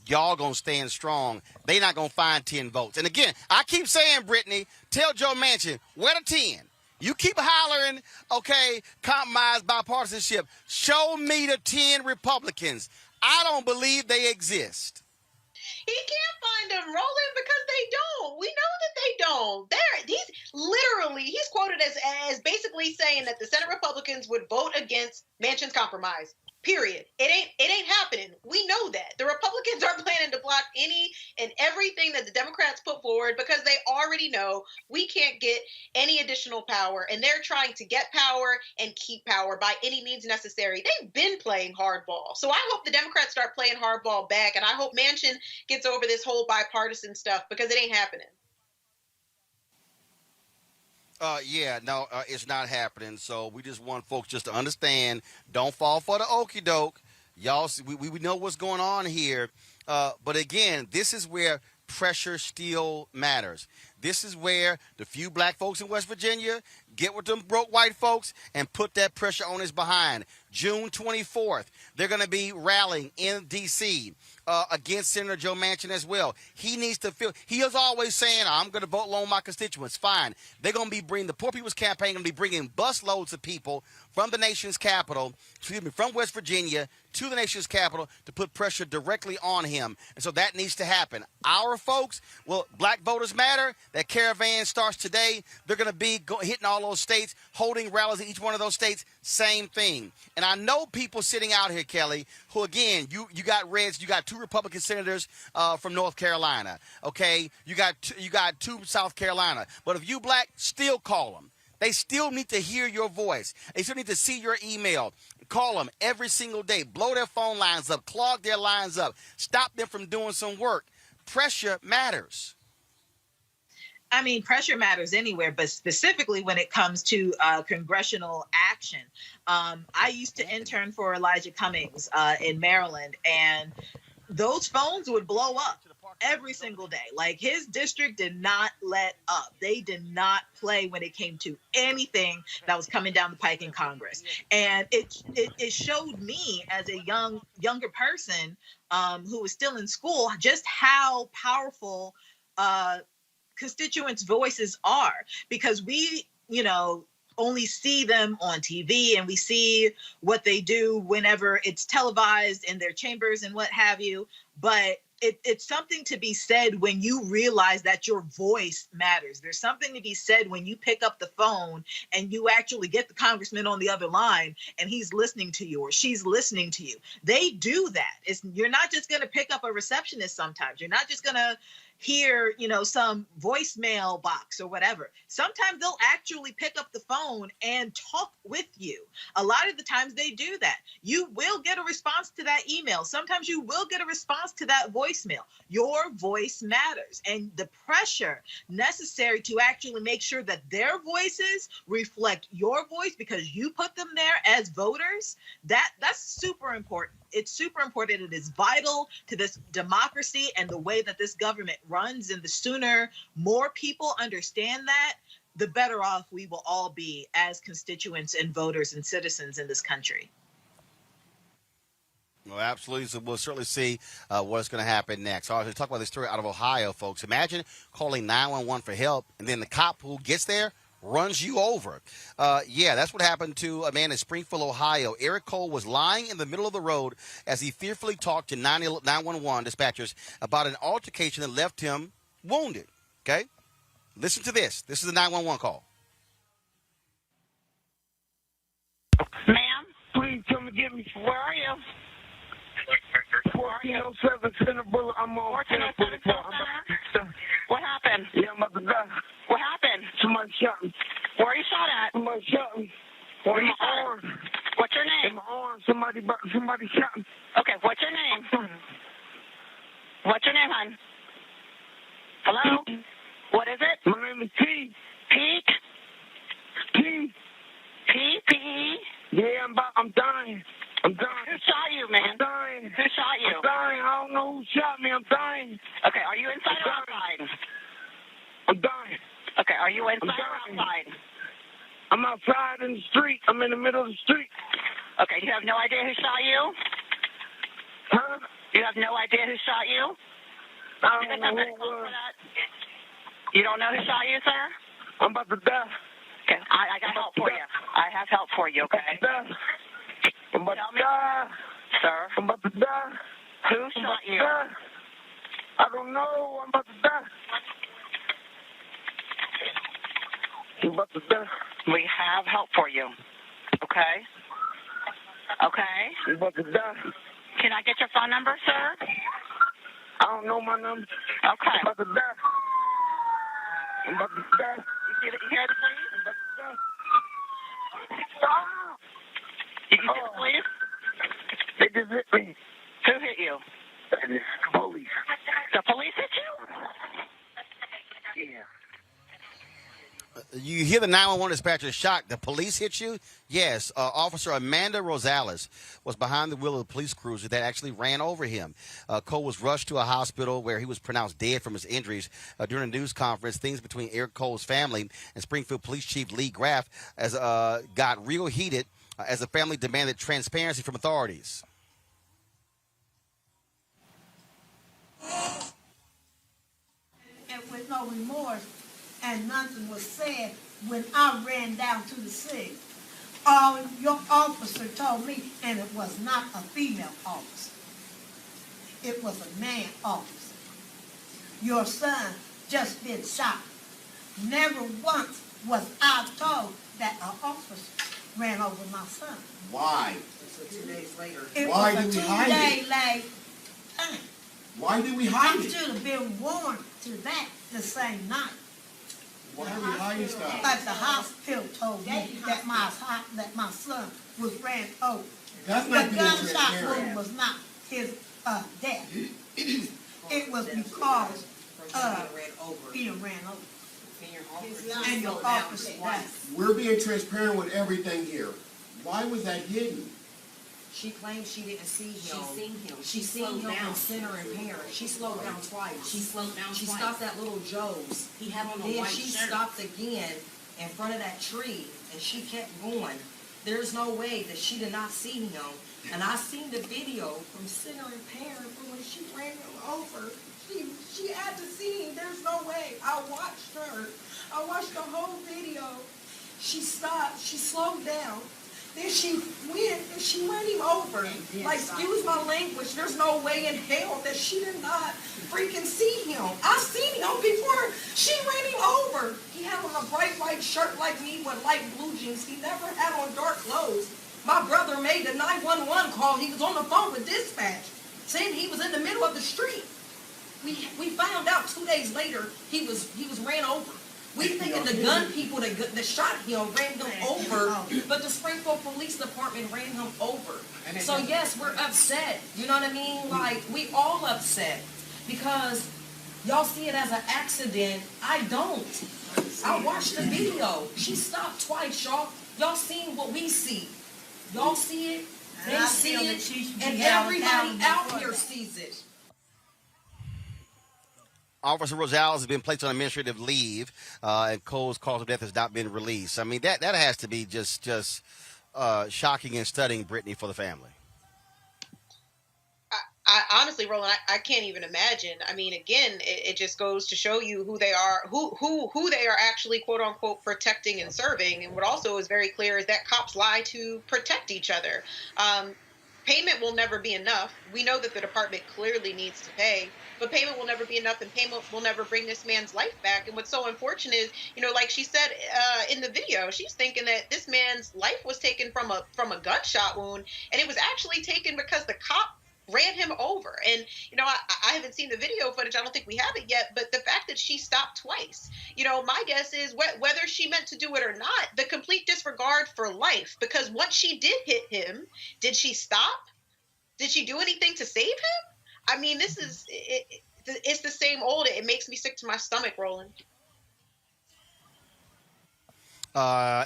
y'all going to stand strong. They not going to find 10 votes. And again, I keep saying, Brittany, tell Joe Manchin, where the 10? You keep hollering, okay, compromise, bipartisanship. Show me the 10 Republicans. I don't believe they exist. He can't find them, Roland, because they don't. We know that they don't. He's literally literally, he's quoted as basically saying that the Senate Republicans would vote against Manchin's compromise. Period. It ain't happening. We know that. The Republicans are planning to block any and everything that the Democrats put forward because they already know we can't get any additional power, and they're trying to get power and keep power by any means necessary. They've been playing hardball. So I hope the Democrats start playing hardball back, and I hope Manchin gets over this whole bipartisan stuff because it ain't happening. It's not happening. So we just want folks just to understand, don't fall for the okie doke. Y'all, we know what's going on here. But again, this is where pressure still matters. This is where the few black folks in West Virginia get with them broke white folks and put that pressure on his behind. June 24th, they're going to be rallying in D.C. Against Senator Joe Manchin as well. He needs to feel, he is always saying, I'm going to vote along my constituents. Fine. They're going to be bringing, the Poor People's Campaign going to be bringing busloads of people from the nation's capital, from West Virginia to the nation's capital to put pressure directly on him. And so that needs to happen. Our folks, Black Voters Matter, that caravan starts today. They're going to be hitting all those states, holding rallies in each one of those states. Same thing. And I know people sitting out here, Kelly, who, again, you got Reds, you got 2 Republican senators from North Carolina, okay? You got 2 South Carolina. But if you black, still call them. They still need to hear your voice. They still need to see your email. Call them every single day. Blow their phone lines up. Clog their lines up. Stop them from doing some work. Pressure matters. I mean, pressure matters anywhere, but specifically when it comes to congressional action. I used to intern for Elijah Cummings in Maryland, and those phones would blow up every single day. Like, his district did not let up. They did not play when it came to anything that was coming down the pike in Congress. And it showed me as a younger person who was still in school just how powerful constituents' voices are, because we, only see them on TV and we see what they do whenever it's televised in their chambers and what have you. But it's something to be said when you realize that your voice matters. There's something to be said when you pick up the phone and you actually get the congressman on the other line and he's listening to you or she's listening to you. They do that. You're not just going to pick up a receptionist sometimes. You're not just going to hear, some voicemail box or whatever. Sometimes they'll actually pick up the phone and talk with you. A lot of the times they do that. You will get a response to that email. Sometimes you will get a response to that voicemail. Your voice matters. And the pressure necessary to actually make sure that their voices reflect your voice because you put them there as voters, that's super important. It's super important. It is vital to this democracy and the way that this government runs. And the sooner more people understand that, the better off we will all be as constituents and voters and citizens in this country. Well, absolutely. So we'll certainly see what's going to happen next. All right, let's talk about this story out of Ohio, folks. Imagine calling 911 for help, and then the cop who gets there runs you over. That's what happened to a man in Springfield, Ohio. Eric Cole was lying in the middle of the road as he fearfully talked to 911 dispatchers about an altercation that left him wounded. Okay? Listen to this. This is a 911 call. Ma'am, please come and get me. Where are you? 1407 Center Boulevard. I'm on 1407 Center. What happened? Yeah, I'm about to die. What happened? Somebody shot me. Where are you shot at? Somebody shot me. Where in you my shot? arm. What's your name? In my arm. Somebody shot me. Okay, what's your name? What's your name, hon? Hello? What is it? My name is T. Pete? T. P-P-E? Yeah, I'm dying. I'm dying. Who shot you, man? I'm dying. Who shot you? I'm dying. I don't know who shot me. I'm dying. Okay, are you inside or outside? I'm dying. Okay, are you inside or outside? I'm outside in the street. I'm in the middle of the street. Okay, you have no idea who shot you? Huh? You have no idea who shot you? I don't know who it was. You don't know who shot you, sir? I'm about to die. Okay, I got help for you. I have help for you, okay? I'm about to die. Sir? I'm about to die. Who shot you? I don't know. I'm about to die. We have help for you. Okay? Okay? Can I get your phone number, sir? I don't know my number. Okay. I'm about to die. I'm about to die. You hear the police? I'm about to die. Stop! You hear the police? They just hit me. Who hit you? The police. The police hit you? Yeah. You hear the 911 dispatcher shocked. The police hit you? Yes. Officer Amanda Rosales was behind the wheel of the police cruiser that actually ran over him. Cole was rushed to a hospital where he was pronounced dead from his injuries. During a news conference, things between Eric Cole's family and Springfield Police Chief Lee Graff got real heated as the family demanded transparency from authorities. And with no remorse, and nothing was said when I ran down to the scene. Your officer told me, and it was not a female officer. It was a man officer. Your son just been shot. Never once was I told that an officer ran over my son. Why? So 2 days later. Why did we hide it? It was a 2 day late time. Why did we hide I it? should have been warned to that the same night. Why are we hiding stuff? But the hospital told me that my son was ran over. That's not the being gunshot transparent. wound was not his death. It was because being ran over. And your officer died. We're being transparent with everything here. Why was that hidden? She claims she didn't see him. She seen him down. in center impaired. She slowed down twice. She slowed down She twice. stopped at Little Joe's. He had on a Then white she shirt. stopped again in front of that tree, and she kept going. There's no way that she did not see him. And I seen the video from center impaired from when she ran him over. She had to see him. There's no way. I watched her. I watched the whole video. She stopped. She slowed down. Then she went and she ran him over. Like, excuse my language, there's no way in hell that she did not freaking see him. I seen him before she ran him over. He had on a bright white shirt like me with light blue jeans. He never had on dark clothes. My brother made the 911 call. He was on the phone with dispatch, saying he was in the middle of the street. We found out 2 days later he was ran over. We thinking the gun people that shot him ran him over, but the Springfield Police Department ran him over. So yes, we're upset. You know what I mean? Like, we all upset because y'all see it as an accident. I don't. I watched the video. She stopped twice, y'all. Y'all seen what we see. Y'all see it. They see it, and everybody out here sees it. Officer Rosales has been placed on administrative leave, and Cole's cause of death has not been released. I mean, that has to be just shocking and stunning, Brittany, for the family. I honestly, Roland, I can't even imagine. I mean, again, it just goes to show you who they are, who they are actually, quote unquote, protecting and serving. And what also is very clear is that cops lie to protect each other. Payment will never be enough. We know that the department clearly needs to pay, but payment will never be enough, and payment will never bring this man's life back. And what's so unfortunate is, like she said in the video, she's thinking that this man's life was taken from a gunshot wound, and it was actually taken because the cop ran him over. And, I haven't seen the video footage. I don't think we have it yet. But the fact that she stopped twice, my guess is whether she meant to do it or not, the complete disregard for life. Because once she did hit him, did she stop? Did she do anything to save him? I mean, this is, it's the same old. It makes me sick to my stomach, Roland.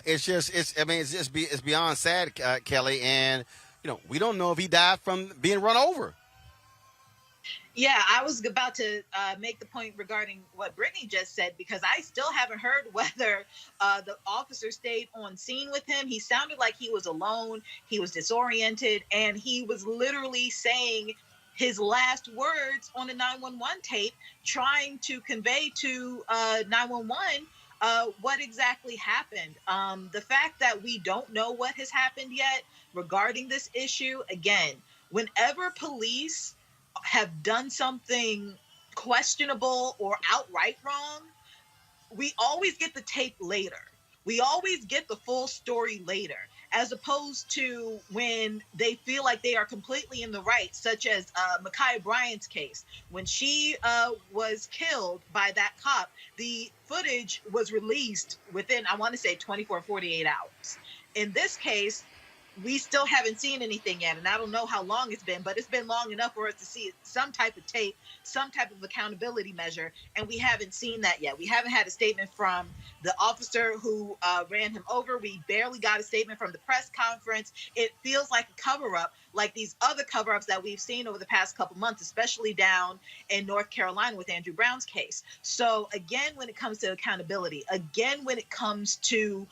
It's beyond sad, Kelly. And, we don't know if he died from being run over. Yeah, I was about to make the point regarding what Brittany just said, because I still haven't heard whether the officer stayed on scene with him. He sounded like he was alone. He was disoriented, and he was literally saying his last words on the 911 tape, trying to convey to 911 what exactly happened. The fact that we don't know what has happened yet regarding this issue, again, whenever police have done something questionable or outright wrong, we always get the tape later. We always get the full story later, as opposed to when they feel like they are completely in the right, such as Ma'Khia Bryant's case. When she was killed by that cop, the footage was released within, I want to say, 24, 48 hours. In this case, we still haven't seen anything yet, and I don't know how long it's been, but it's been long enough for us to see some type of tape, some type of accountability measure, and we haven't seen that yet. We haven't had a statement from the officer who ran him over. We barely got a statement from the press conference. It feels like a cover-up, like these other cover-ups that we've seen over the past couple months, especially down in North Carolina with Andrew Brown's case. So again, when it comes to accountability, again, when it comes to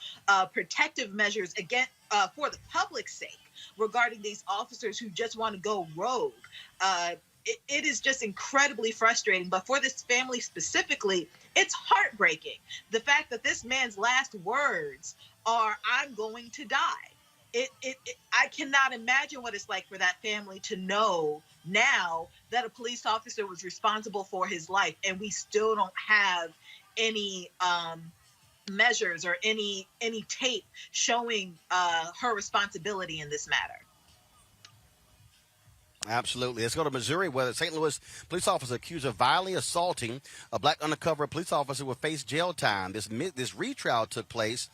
protective measures, again, for the public's sake, regarding these officers who just want to go rogue, it is just incredibly frustrating. But for this family specifically, it's heartbreaking. The fact that this man's last words are, "I'm going to die." I cannot imagine what it's like for that family to know now that a police officer was responsible for his life, and we still don't have any measures or any tape showing her responsibility in this matter. Absolutely. Let's go to Missouri, where a St. Louis police officer accused of violently assaulting a black undercover police officer will face jail time. This retrial took place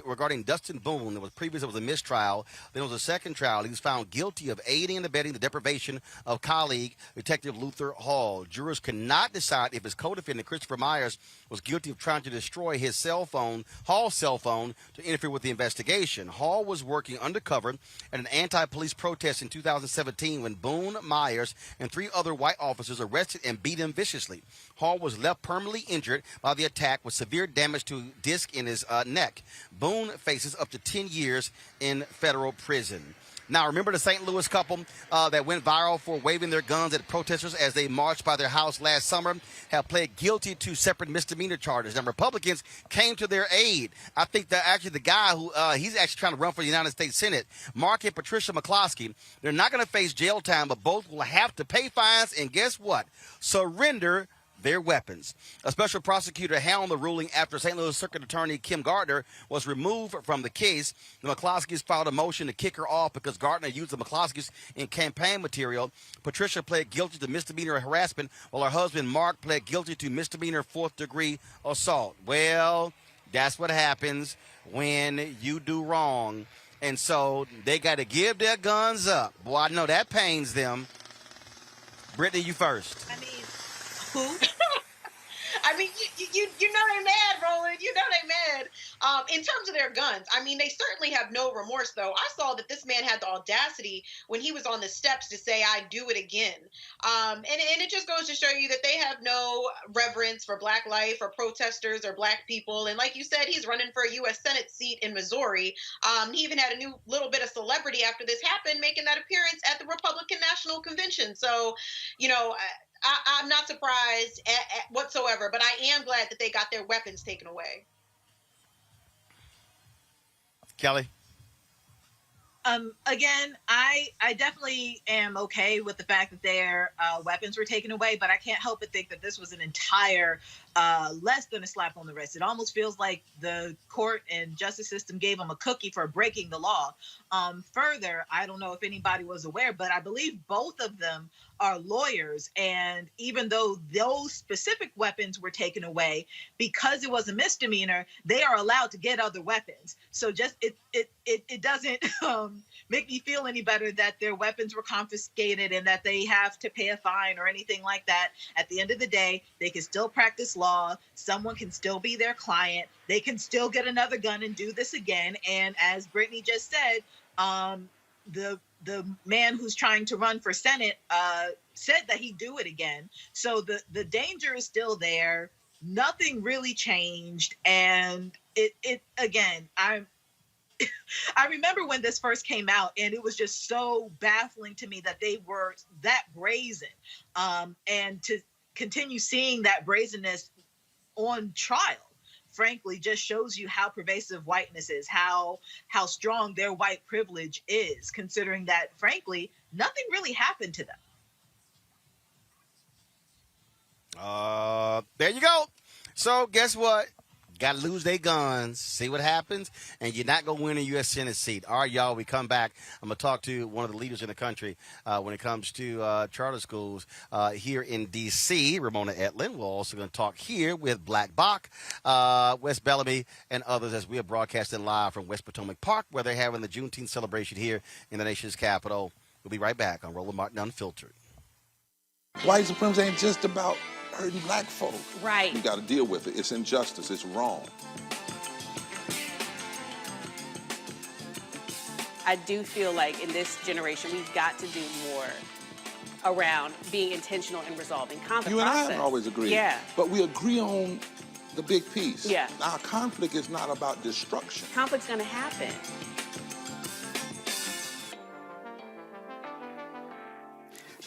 regarding Dustin Boone. Previously it was a mistrial. Then it was a second trial. He was found guilty of aiding and abetting the deprivation of colleague Detective Luther Hall. Jurors could not decide if his co-defendant Christopher Myers was guilty of trying to destroy his cell phone, Hall's cell phone, to interfere with the investigation. Hall was working undercover at an anti-police protest in 2017 when Boone, Myers, and 3 other white officers arrested and beat him viciously. Hall was left permanently injured by the attack with severe damage to disc in his neck. Boone faces up to 10 years in federal prison. Now, remember the St. Louis couple that went viral for waving their guns at protesters as they marched by their house last summer have pled guilty to separate misdemeanor charges. Now, Republicans came to their aid. I think that actually the guy who he's actually trying to run for the United States Senate, Mark and Patricia McCloskey, they're not going to face jail time, but both will have to pay fines and guess what? Surrender their weapons. A special prosecutor held the ruling after St. Louis Circuit Attorney Kim Gardner was removed from the case. The McCloskeys filed a motion to kick her off because Gardner used the McCloskeys in campaign material. Patricia pled guilty to misdemeanor harassment, while her husband Mark pled guilty to misdemeanor 4th-degree assault. Well, that's what happens when you do wrong. And so they got to give their guns up. Boy, I know that pains them. Brittany, you first. I mean, who? I mean, you know they mad, Roland. You know they mad. In terms of their guns, I mean, they certainly have no remorse, though. I saw that this man had the audacity when he was on the steps to say, "I do it again." And it just goes to show you that they have no reverence for Black life or protesters or Black people. And like you said, he's running for a U.S. Senate seat in Missouri. He even had a new little bit of celebrity after this happened, making that appearance at the Republican National Convention. So, you know, I'm not surprised whatsoever, but I am glad that they got their weapons taken away. Kelly? Again, I definitely am okay with the fact that their weapons were taken away, but I can't help but think that this was an entire less than a slap on the wrist. It almost feels like the court and justice system gave them a cookie for breaking the law. Further, I don't know if anybody was aware, but I believe both of them are lawyers. And even though those specific weapons were taken away, because it was a misdemeanor, they are allowed to get other weapons. So just it doesn't make me feel any better that their weapons were confiscated and that they have to pay a fine or anything like that. At the end of the day, they can still practice law. Someone can still be their client. They can still get another gun and do this again. And as Brittany just said, the man who's trying to run for Senate said that he'd do it again. So the danger is still there. Nothing really changed. And it again, I remember when this first came out, and it was just so baffling to me that they were that brazen. And to continue seeing that brazenness on trial, frankly, just shows you how pervasive whiteness is, how strong their white privilege is, considering that, frankly, nothing really happened to them. There you go. So guess what? got to lose their guns, see what happens, and you're not going to win a U.S. Senate seat. All right, y'all, we come back. I'm going to talk to one of the leaders in the country when it comes to charter schools here in D.C., Ramona Edelin. We're also going to talk here with Black Bach, Wes Bellamy, and others as we are broadcasting live from West Potomac Park, where they're having the Juneteenth celebration here in the nation's capital. We'll be right back on Roland Martin Unfiltered. White supremacy ain't just about hurting black folk. Right. We got to deal with it. It's injustice. It's wrong. I do feel like in this generation, we've got to do more around being intentional in resolving conflict. You and I haven't always agreed. Yeah. But we agree on the big piece. Yeah. Our conflict is not about destruction. Conflict's going to happen.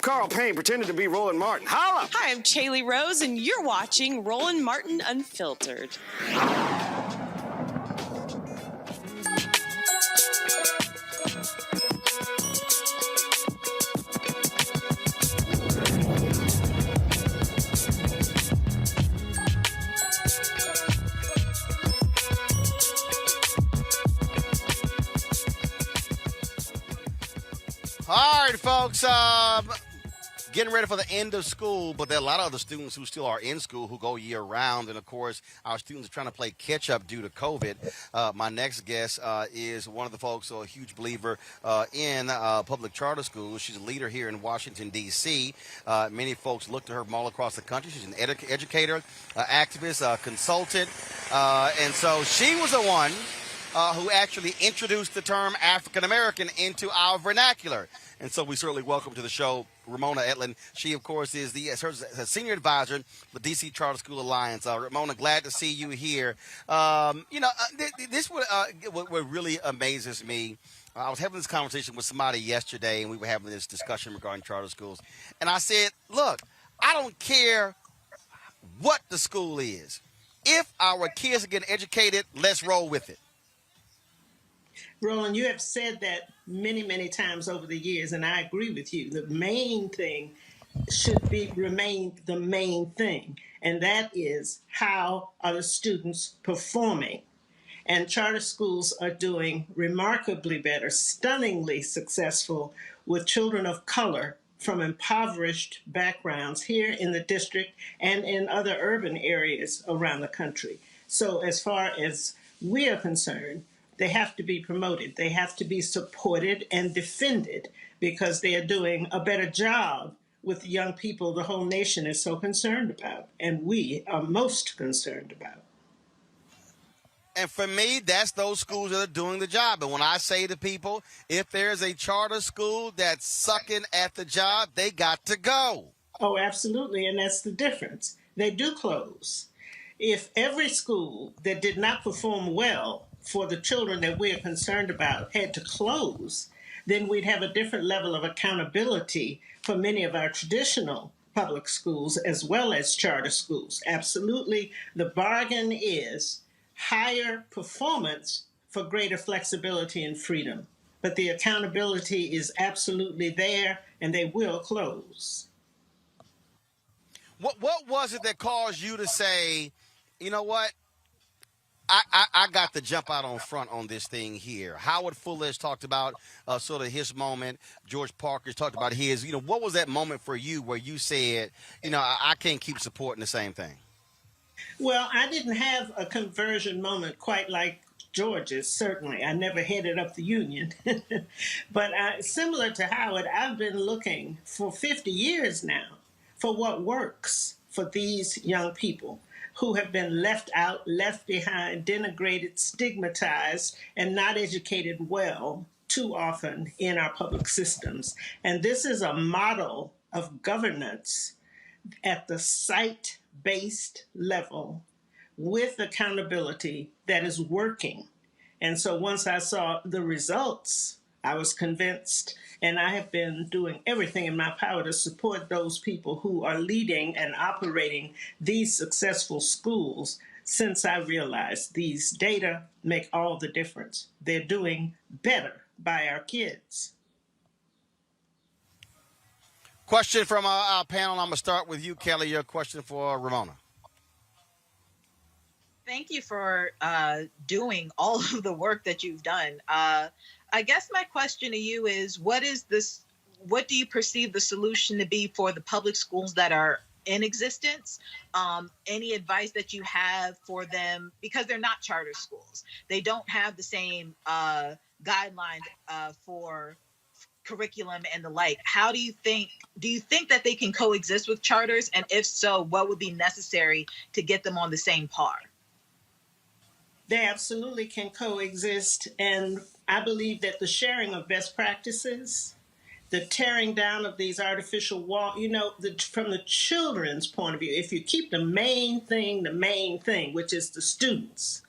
Carl Payne pretended to be Roland Martin. Holla! Hi, I'm Chaley Rose, and you're watching Roland Martin Unfiltered. All right, folks. Getting ready for the end of school, but there are a lot of other students who still are in school who go year round. And of course, our students are trying to play catch up due to COVID. My next guest is one of the folks, a huge believer in public charter schools. She's a leader here in Washington, D.C. Many folks look to her from all across the country. She's an educator, activist, consultant. And so she was the one who actually introduced the term African American into our vernacular. And so we certainly welcome to the show Ramona Edelin. She, of course, is the senior advisor for D.C. Charter School Alliance. Ramona, glad to see you here. This what really amazes me. I was having this conversation with somebody yesterday, and we were having this discussion regarding charter schools. And I said, look, I don't care what the school is. If our kids are getting educated, let's roll with it. Roland, you have said that many, many times over the years, and I agree with you. The main thing should remain the main thing, and that is how are the students performing? And charter schools are doing remarkably better, stunningly successful with children of color from impoverished backgrounds here in the district and in other urban areas around the country. So as far as we are concerned, they have to be promoted. They have to be supported and defended because they are doing a better job with the young people the whole nation is so concerned about, and we are most concerned about. And for me, that's those schools that are doing the job. And when I say to people, if there's a charter school that's sucking at the job, they got to go. Oh, absolutely, and that's the difference. They do close. If every school that did not perform well for the children that we are concerned about had to close, then we'd have a different level of accountability for many of our traditional public schools as well as charter schools. Absolutely, the bargain is higher performance for greater flexibility and freedom. But the accountability is absolutely there, and they will close. What was it that caused you to say, you know what? I got to jump out on front on this thing here. Howard Fuller has talked about sort of his moment. George Parker's talked about his. What was that moment for you where you said, I can't keep supporting the same thing? Well, I didn't have a conversion moment quite like George's, certainly. I never headed up the union. But similar to Howard, I've been looking for 50 years now for what works for these young people who have been left out, left behind, denigrated, stigmatized, and not educated well too often in our public systems. And this is a model of governance at the site-based level with accountability that is working. And so once I saw the results, I was convinced, and I have been doing everything in my power to support those people who are leading and operating these successful schools since I realized these data make all the difference. They're doing better by our kids. Question from our panel. I'm going to start with you, Kelly. Your question for Ramona. Thank you for doing all of the work that you've done. I guess my question to you is, what is this? What do you perceive the solution to be for the public schools that are in existence? Any advice that you have for them, because they're not charter schools, they don't have the same guidelines for curriculum and the like. How do you think? Do you think that they can coexist with charters? And if so, what would be necessary to get them on the same par? They absolutely can coexist, and I believe that the sharing of best practices, the tearing down of these artificial walls, from the children's point of view, if you keep the main thing, which is the students,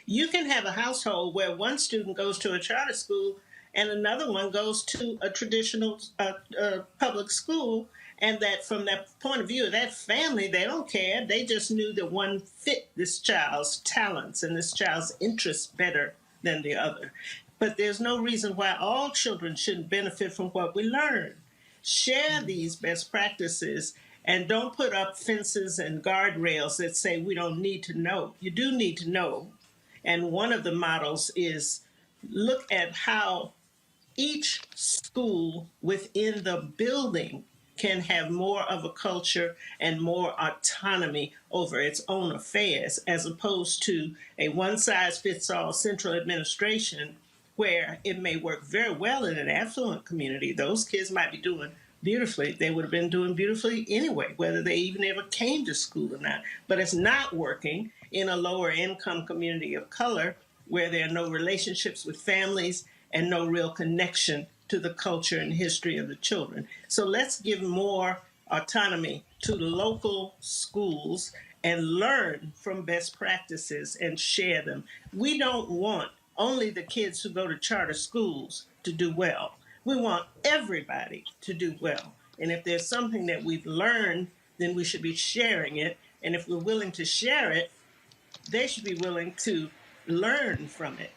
you can have a household where one student goes to a charter school and another one goes to a traditional public school, and that from that point of view of that family, they don't care. They just knew that one fit this child's talents and this child's interests better than the other. But there's no reason why all children shouldn't benefit from what we learn. Share these best practices and don't put up fences and guardrails that say we don't need to know. You do need to know. And one of the models is look at how each school within the building can have more of a culture and more autonomy over its own affairs, as opposed to a one-size-fits-all central administration where it may work very well in an affluent community. Those kids might be doing beautifully. They would have been doing beautifully anyway, whether they even ever came to school or not. But it's not working in a lower income community of color where there are no relationships with families and no real connection to the culture and history of the children. So let's give more autonomy to the local schools and learn from best practices and share them. We don't want only the kids who go to charter schools to do well. We want everybody to do well. And if there's something that we've learned, then we should be sharing it. And if we're willing to share it, they should be willing to learn from it.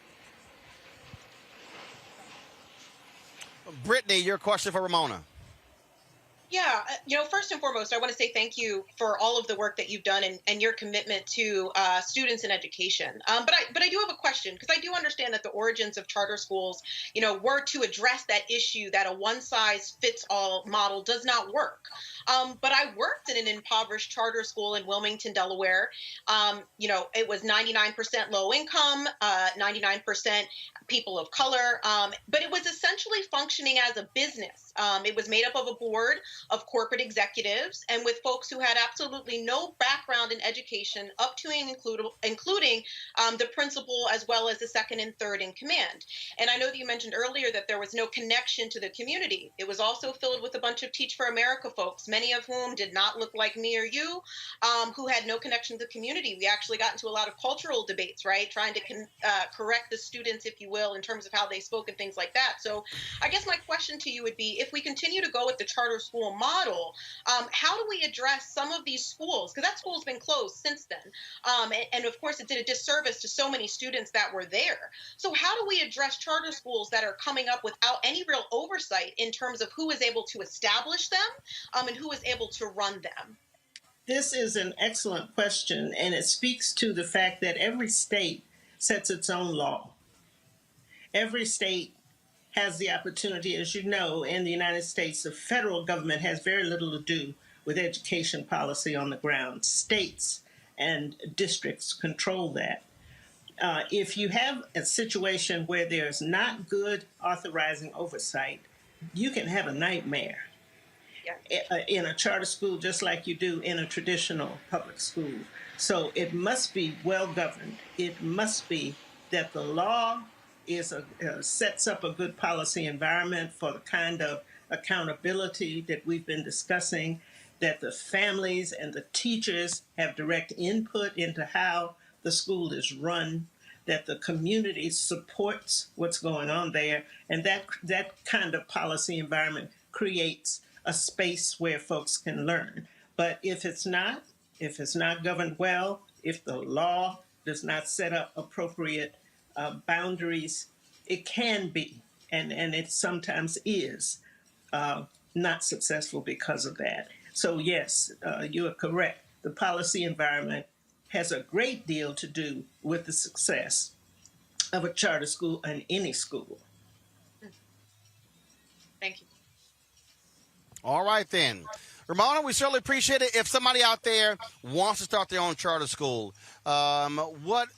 Brittany, your question for Ramona. Yeah, first and foremost, I want to say thank you for all of the work that you've done and your commitment to students and education. But I do have a question, because I do understand that the origins of charter schools, were to address that issue that a one-size-fits-all model does not work. But I worked in an impoverished charter school in Wilmington, Delaware. It was 99% low income, 99% people of color, but it was essentially functioning as a business. It was made up of a board of corporate executives and with folks who had absolutely no background in education, up to and including the principal as well as the second and third in command. And I know that you mentioned earlier that there was no connection to the community. It was also filled with a bunch of Teach for America folks, many of whom did not look like me or you, who had no connection to the community. We actually got into a lot of cultural debates, right? Trying to correct the students, if you will, in terms of how they spoke and things like that. So I guess my question to you would be, if we continue to go with the charter school model, how do we address some of these schools? Because that school's been closed since then. And of course, it did a disservice to so many students that were there. So how do we address charter schools that are coming up without any real oversight in terms of who is able to establish them and who is able to run them? This is an excellent question, and it speaks to the fact that every state sets its own law. Every state has the opportunity, as you know, in the United States, the federal government has very little to do with education policy on the ground. States and districts control that. If you have a situation where there's not good authorizing oversight, you can have a nightmare in a charter school just like you do in a traditional public school. So it must be well governed. It must be that the law sets up a good policy environment for the kind of accountability that we've been discussing, that the families and the teachers have direct input into how the school is run, that the community supports what's going on there, and that kind of policy environment creates a space where folks can learn. But if it's not governed well, if the law does not set up appropriate boundaries, it can be, and it sometimes is, not successful because of that. So yes, you are correct. The policy environment has a great deal to do with the success of a charter school and any school. Thank you. All right, then. Ramona, we certainly appreciate it. If somebody out there wants to start their own charter school, what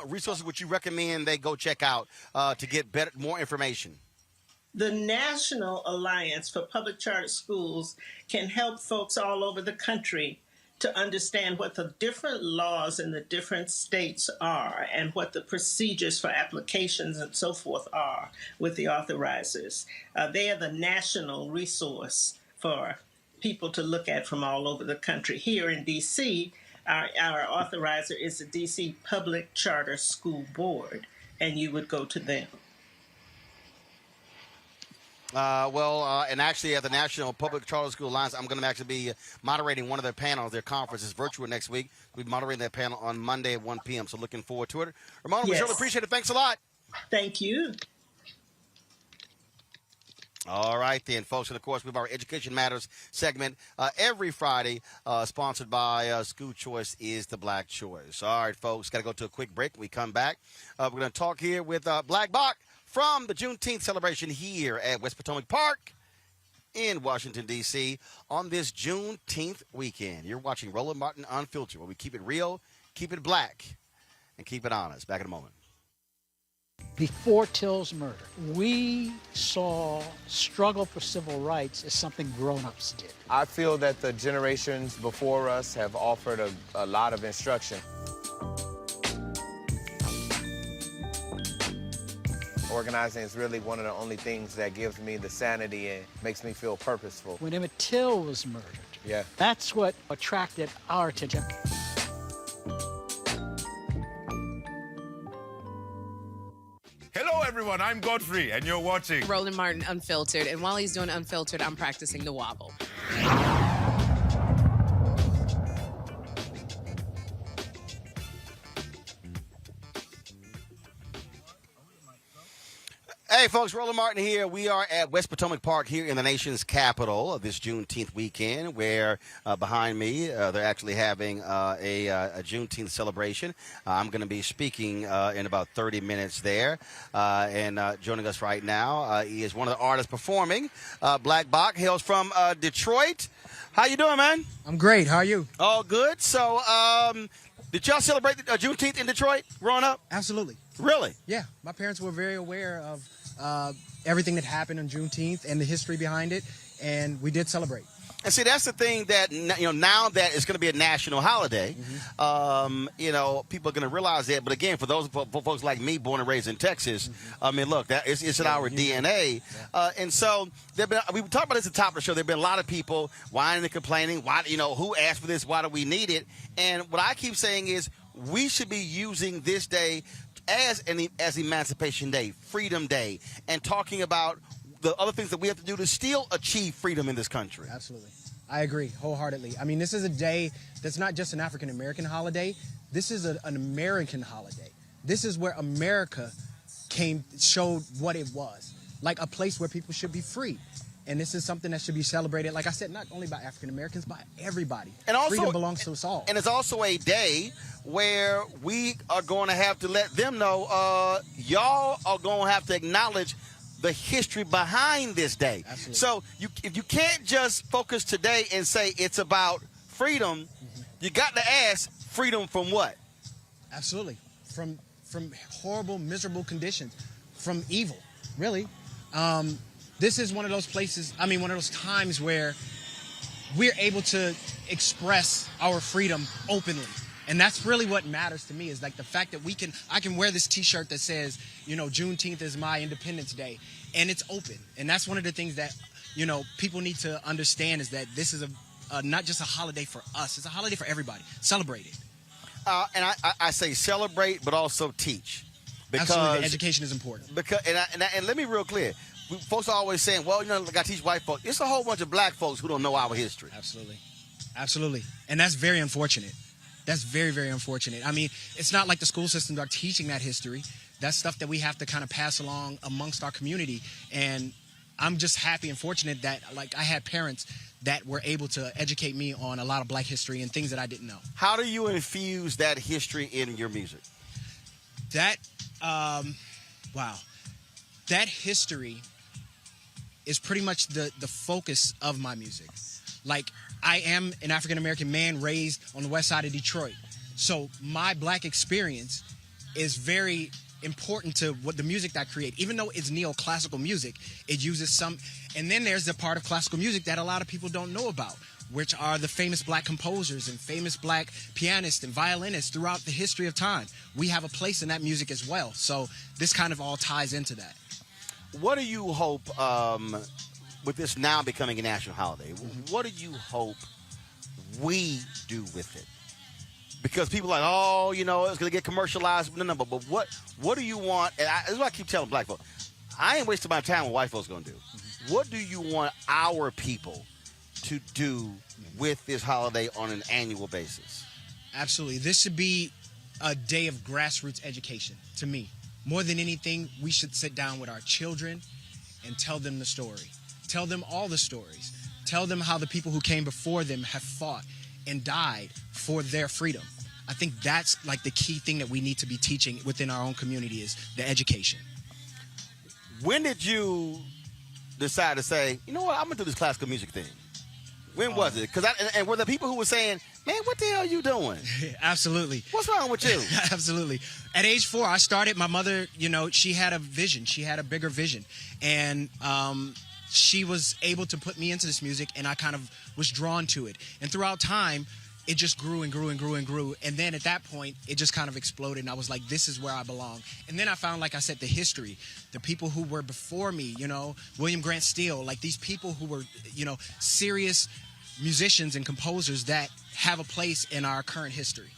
resources would you recommend they go check out to get more information? The National Alliance for Public Charter Schools can help folks all over the country to understand what the different laws in the different states are and what the procedures for applications and so forth are with the authorizers. They are the national resource for people to look at from all over the country. Here in D.C., our authorizer is the D.C. Public Charter School Board, and you would go to them. And actually at the National Public Charter School Alliance, I'm going to actually be moderating one of their panels. Their conference is virtual next week. We'll be moderating that panel on Monday at 1 p.m., so looking forward to it. Ramona, we certainly appreciate it. Thanks a lot. Thank you. All right, then, folks. And, of course, we have our Education Matters segment every Friday, sponsored by School Choice is the Black Choice. All right, folks, got to go to a quick break. When we come back, we're going to talk here with Black Bach from the Juneteenth celebration here at West Potomac Park in Washington, D.C. on this Juneteenth weekend. You're watching Roland Martin Unfiltered, where we keep it real, keep it black, and keep it honest. Back in a moment. Before Till's murder, we saw struggle for civil rights as something grown-ups did. I feel that the generations before us have offered a lot of instruction. Organizing is really one of the only things that gives me the sanity and makes me feel purposeful. When Emmett Till was murdered, that's what attracted our attention. Hello, everyone. I'm Godfrey, and you're watching Roland Martin Unfiltered. And while he's doing Unfiltered, I'm practicing the wobble. Hey, folks, Roland Martin here. We are at West Potomac Park here in the nation's capital of this Juneteenth weekend, where behind me they're actually having a Juneteenth celebration. I'm going to be speaking in about 30 minutes there. And joining us right now he is one of the artists performing. Black Bach hails from Detroit. How you doing, man? I'm great. How are you? All good. So did y'all celebrate Juneteenth in Detroit growing up? Absolutely. Really? Yeah. My parents were very aware of everything that happened on Juneteenth and the history behind it, and we did celebrate. And see, that's the thing that, now that it's going to be a national holiday, people are going to realize that. But again, for those folks like me, born and raised in Texas, I mean, look, it's in our DNA. And so we talked about this at the top of the show. There have been a lot of people whining and complaining. Why, who asked for this? Why do we need it? And what I keep saying is we should be using this day as Emancipation Day, Freedom Day, and talking about the other things that we have to do to still achieve freedom in this country. Absolutely. I agree wholeheartedly. I mean, this is a day that's not just an African-American holiday. This is an American holiday. This is where America showed what it was, like a place where people should be free. And this is something that should be celebrated, like I said, not only by African-Americans, by everybody. And also, freedom belongs to us all. And it's also a day where we are going to have to let them know, y'all are going to have to acknowledge the history behind this day. Absolutely. So if you can't just focus today and say it's about freedom, you got to ask freedom from what? Absolutely. From horrible, miserable conditions, from evil, really. This is one of those places, one of those times where we're able to express our freedom openly. And that's really what matters to me, is like the fact that I can wear this T-shirt that says, Juneteenth is my Independence Day, and it's open. And that's one of the things that, people need to understand, is that this is not just a holiday for us, it's a holiday for everybody. Celebrate it. And I say celebrate, but also teach. Because absolutely, education is important. And let me be real clear. Folks are always saying, well, I got to teach white folks. It's a whole bunch of black folks who don't know our history. Absolutely. Absolutely. And that's very unfortunate. That's very, very unfortunate. I mean, it's not like the school systems are teaching that history. That's stuff that we have to kind of pass along amongst our community. And I'm just happy and fortunate that like I had parents that were able to educate me on a lot of Black history and things that I didn't know. How do you infuse that history in your music? That, wow, that history is pretty much the focus of my music. Like, I am an African-American man raised on the west side of Detroit. So my Black experience is very important to what the music that I create. Even though it's neoclassical music, it uses some, and then there's the part of classical music that a lot of people don't know about, which are the famous Black composers and famous Black pianists and violinists throughout the history of time. We have a place in that music as well. So this kind of all ties into that. What do you hope, with this now becoming a national holiday, what do you hope we do with it? Because people are like, oh, you know, it's going to get commercialized. No, but what do you want? And this is what I keep telling Black folks. I ain't wasting my time what white folks going to do. What do you want our people to do with this holiday on an annual basis? Absolutely. This should be a day of grassroots education to me. More than anything, we should sit down with our children and tell them the story. Tell them all the stories. Tell them how the people who came before them have fought and died for their freedom. I think that's like the key thing that we need to be teaching within our own community is the education. When did you decide to say, you know what, I'm going to do this classical music thing? When was it? And were there people who were saying, man, what the hell are you doing? Absolutely. What's wrong with you? Absolutely. At age 4, I started. My mother, you know, she had a vision. She had a bigger vision. And she was able to put me into this music, and I kind of was drawn to it. And throughout time, it just grew and grew and grew and grew. And then at that point, it just kind of exploded, and I was like, this is where I belong. And then I found, like I said, the history, the people who were before me, you know, William Grant Steele, like these people who were, you know, serious musicians and composers that have a place in our current history.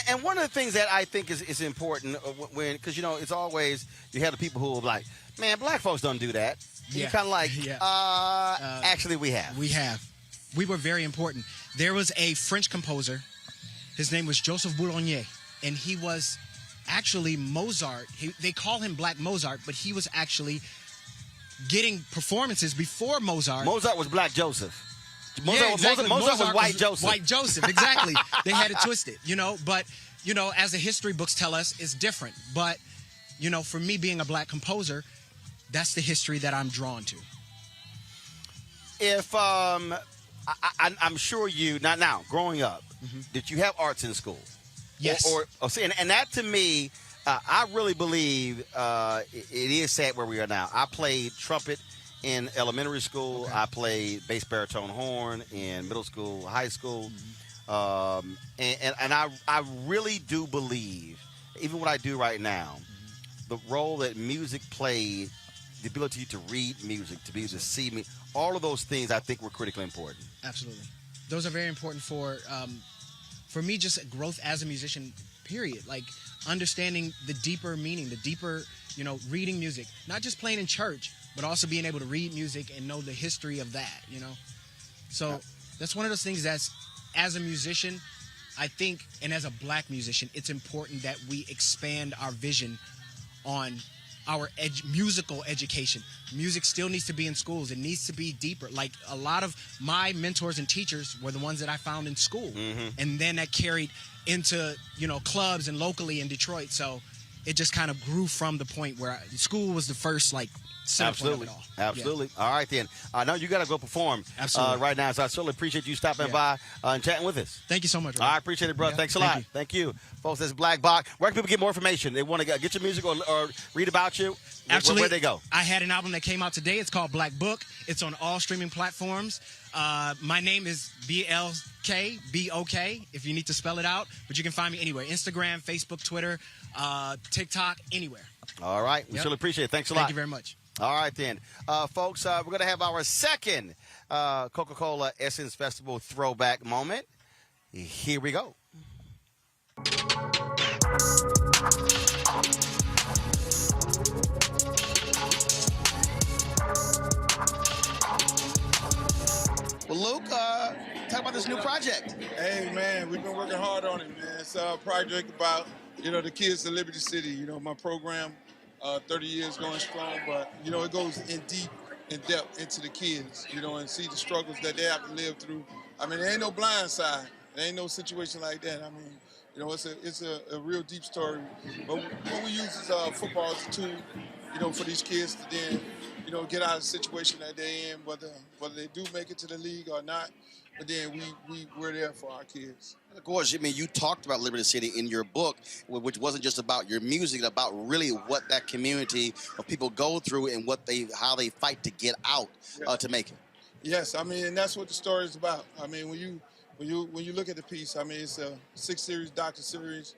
And one of the things that I think is important when, because, you know, it's always, you have the people who are like, man, Black folks don't do that. Yeah. You're kind of like, actually we have. We have. We were very important. There was a French composer. His name was Joseph Boulanger, and he was actually Mozart. They call him Black Mozart, but he was actually getting performances before Mozart. Mozart was Black Joseph. Exactly. Mozart was White Joseph. White Joseph, exactly. They had it twisted, you know. But, you know, as the history books tell us, it's different. But, you know, for me being a Black composer, that's the history that I'm drawn to. If I'm sure you now growing up, did you have arts in school? Yes. And that to me, I really believe it is sad where we are now. I played trumpet in elementary school. Okay. I played bass baritone horn in middle school, high school, and I really do believe, even what I do right now, the role that music played, the ability to read music, to be able to see me, all of those things I think were critically important. Absolutely. Those are very important for me, just growth as a musician, period. Like understanding the deeper meaning, the deeper, you know, reading music, not just playing in church, but also being able to read music and know the history of that, you know? So that's one of those things that's, as a musician, I think, and as a Black musician, it's important that we expand our vision on our musical education. Music still needs to be in schools. It needs to be deeper. Like a lot of my mentors and teachers were the ones that I found in school. And then that carried into, you know, clubs and locally in Detroit. So it just kind of grew from the point where school was the first, like, Absolutely. Absolutely. Yeah. All right, then. I know you got to go perform right now, so I certainly appreciate you stopping by and chatting with us. Thank you so much. I appreciate it, bro. Thanks a lot. Thank you. Folks, that's Black Box. Where can people get more information? They want to get your music or read about you? Absolutely. Where'd they go? I had an album that came out today. It's called Black Book. It's on all streaming platforms. My name is BLKBOK, if you need to spell it out. But you can find me anywhere. Instagram, Facebook, Twitter, TikTok, anywhere. All right. We surely appreciate it. Thanks a lot. Thank you very much. All right, then. Folks, we're going to have our second Coca-Cola Essence Festival throwback moment. Here we go. Well, Luke, talk about this new project. Hey, man, we've been working hard on it, man. It's a project about, you know, the kids of Liberty City. You know, my program, 30 years going strong, but, you know, it goes in deep in depth into the kids, and see the struggles that they have to live through. I mean, there ain't no blind side. There ain't no situation like that. I mean, it's a real deep story. But what we use is football as a tool, for these kids to then, get out of the situation that they're in, whether they do make it to the league or not. But then we're there for our kids. Of course, I mean, you talked about Liberty City in your book, which wasn't just about your music, about really what that community of people go through and how they fight to get out to make it. Yes, I mean, and that's what the story is about. I mean, when you look at the piece, I mean, it's a 6-series docu-series.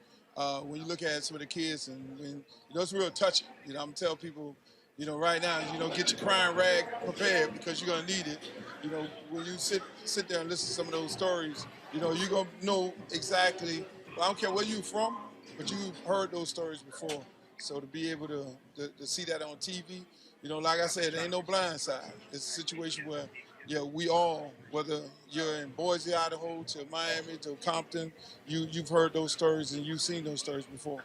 When you look at some of the kids, and it's real touching. I'm gonna tell people, right now, get your crying rag prepared because you're gonna need it. When you sit there and listen to some of those stories, you're gonna know exactly. I don't care where you're from, but you've heard those stories before. So to be able to see that on TV, like I said, there ain't no blind side. It's a situation where, we all, whether you're in Boise, Idaho, to Miami, to Compton, you've heard those stories and you've seen those stories before.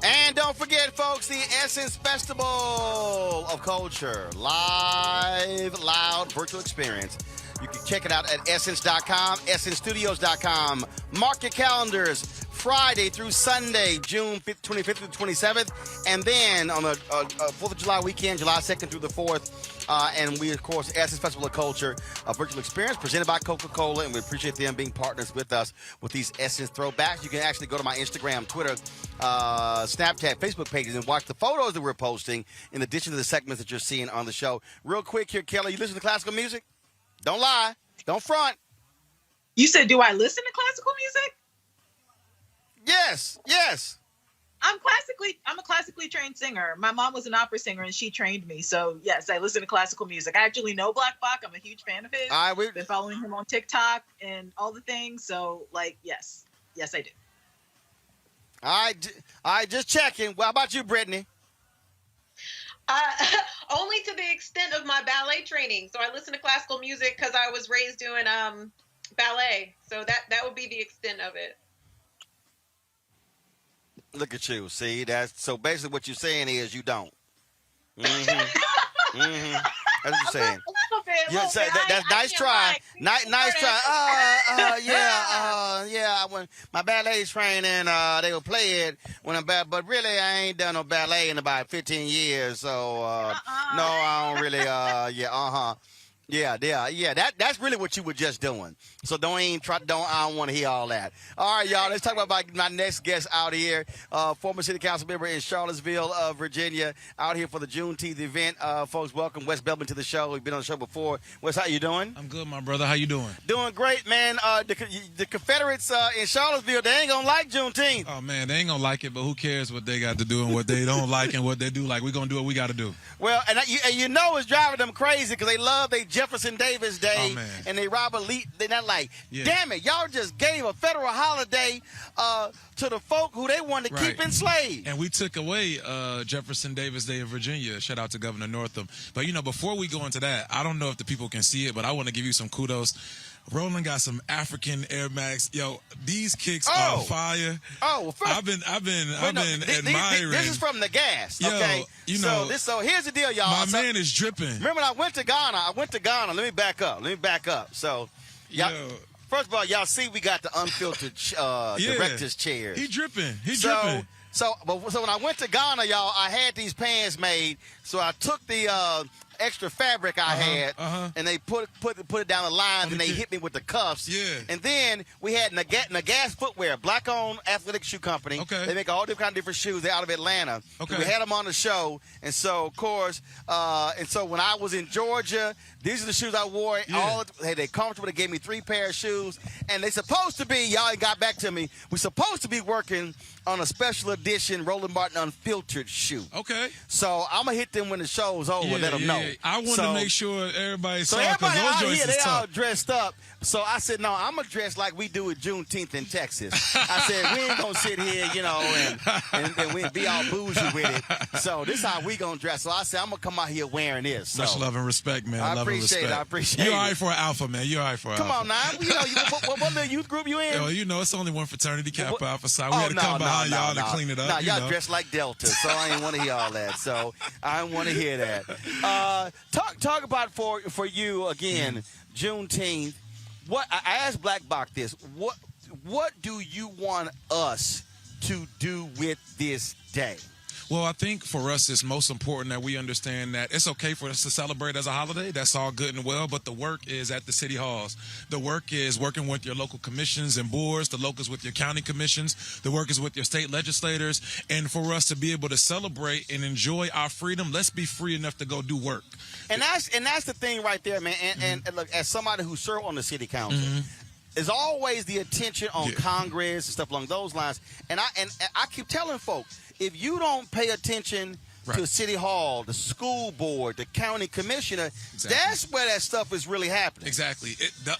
And don't forget, folks, the Essence Festival of Culture. Live, loud, virtual experience. You can check it out at essence.com, essencestudios.com. Mark your calendars. Friday through Sunday, June 25th through the 27th. And then on the 4th of July weekend, July 2nd through the 4th. And we, of course, Essence Festival of Culture, a virtual experience presented by Coca-Cola. And we appreciate them being partners with us with these Essence throwbacks. You can actually go to my Instagram, Twitter, Snapchat, Facebook pages and watch the photos that we're posting in addition to the segments that you're seeing on the show. Real quick here, Kelly, you listen to classical music? Don't lie. Don't front. You said, do I listen to classical music? Yes. I'm a classically trained singer. My mom was an opera singer and she trained me. So yes, I listen to classical music. I actually know Black Bach. I'm a huge fan of his. I've been following him on TikTok and all the things. So yes, I do. All right, just checking. Well, how about you, Brittany? Only to the extent of my ballet training. So I listen to classical music because I was raised doing ballet. So that would be the extent of it. Look at you. See, so basically what you're saying is you don't. That's what you're saying. A little bit. That's nice try. Nice try. Yeah. When my ballet training, they would play it but really I ain't done no ballet in about 15 years. So no, I don't really. Yeah. That's really what you were just doing. So I don't want to hear all that. All right, y'all. Let's talk about my next guest out here. Former city council member in Charlottesville, Virginia, out here for the Juneteenth event. Folks, welcome Wes Belbin to the show. We've been on the show before. Wes, how you doing? I'm good, my brother. How you doing? Doing great, man. The Confederates in Charlottesville, they ain't gonna like Juneteenth. Oh man, they ain't gonna like it, but who cares what they got to do and what they don't like and what they do like. We're gonna do what we got to do. Well, and it's driving them crazy because they love Jefferson Davis Day and they Robert Lee. They're not like, damn it, y'all just gave a federal holiday to the folk who they wanted to keep enslaved. And we took away Jefferson Davis Day in Virginia. Shout out to Governor Northam. But, before we go into that, I don't know if the people can see it, but I want to give you some kudos. Roland got some African Air Max. Yo, these kicks are fire. Oh, well, I've been admiring. This is from the gas. Okay, so here's the deal, y'all. My man is dripping. Remember, when I went to Ghana. Let me back up. So, y'all, first of all, y'all see we got the unfiltered director's chairs. He dripping. Dripping. So when I went to Ghana, y'all, I had these pants made. So I took the extra fabric I had, and they put it down the lines, and they hit me with the cuffs. Yeah. And then we had Nagas Footwear, black-owned athletic shoe company. Okay. They make all different shoes. They're out of Atlanta. Okay. We had them on the show, and so of course, when I was in Georgia, these are the shoes I wore. Yeah. They're comfortable. They gave me 3 pairs of shoes, and they supposed to be. Y'all ain't got back to me. We're supposed to be working on a special edition Roland Martin unfiltered shoe. Okay. So I'm gonna hit them when the show's over. Let them know. I want to make sure everybody saw everybody those out joints here, is they all tough. dressed up. So I said, no, I'm going to dress like we do at Juneteenth in Texas. I said, we ain't going to sit here, you know, and we be all bougie with it. So this is how we going to dress. So I said, I'm going to come out here wearing this. So. Much love and respect, man. I love appreciate and respect. it. I appreciate it. You're all right for an alpha, man. You're all right for an alpha. Come on now. You know, what little youth group you in? You know, it's only one fraternity, Kappa Alpha Psi. We had to come behind y'all to clean it up. No, y'all dressed like Delta, so I didn't want to hear all that. So I didn't want to hear that. Talk about for you again, Juneteenth. What I asked Black Bach this. What do you want us to do with this day? Well, I think for us, it's most important that we understand that it's okay for us to celebrate as a holiday. That's all good and well, but the work is at the city halls. The work is working with your local commissions and boards. The work is with your county commissions. The work is with your state legislators. And for us to be able to celebrate and enjoy our freedom, let's be free enough to go do work. And that's the thing right there, man. And look, as somebody who served on the city council, there's always the attention on Congress and stuff along those lines. And I keep telling folks, if you don't pay attention to City Hall, the school board, the county commissioner, that's where that stuff is really happening. Exactly.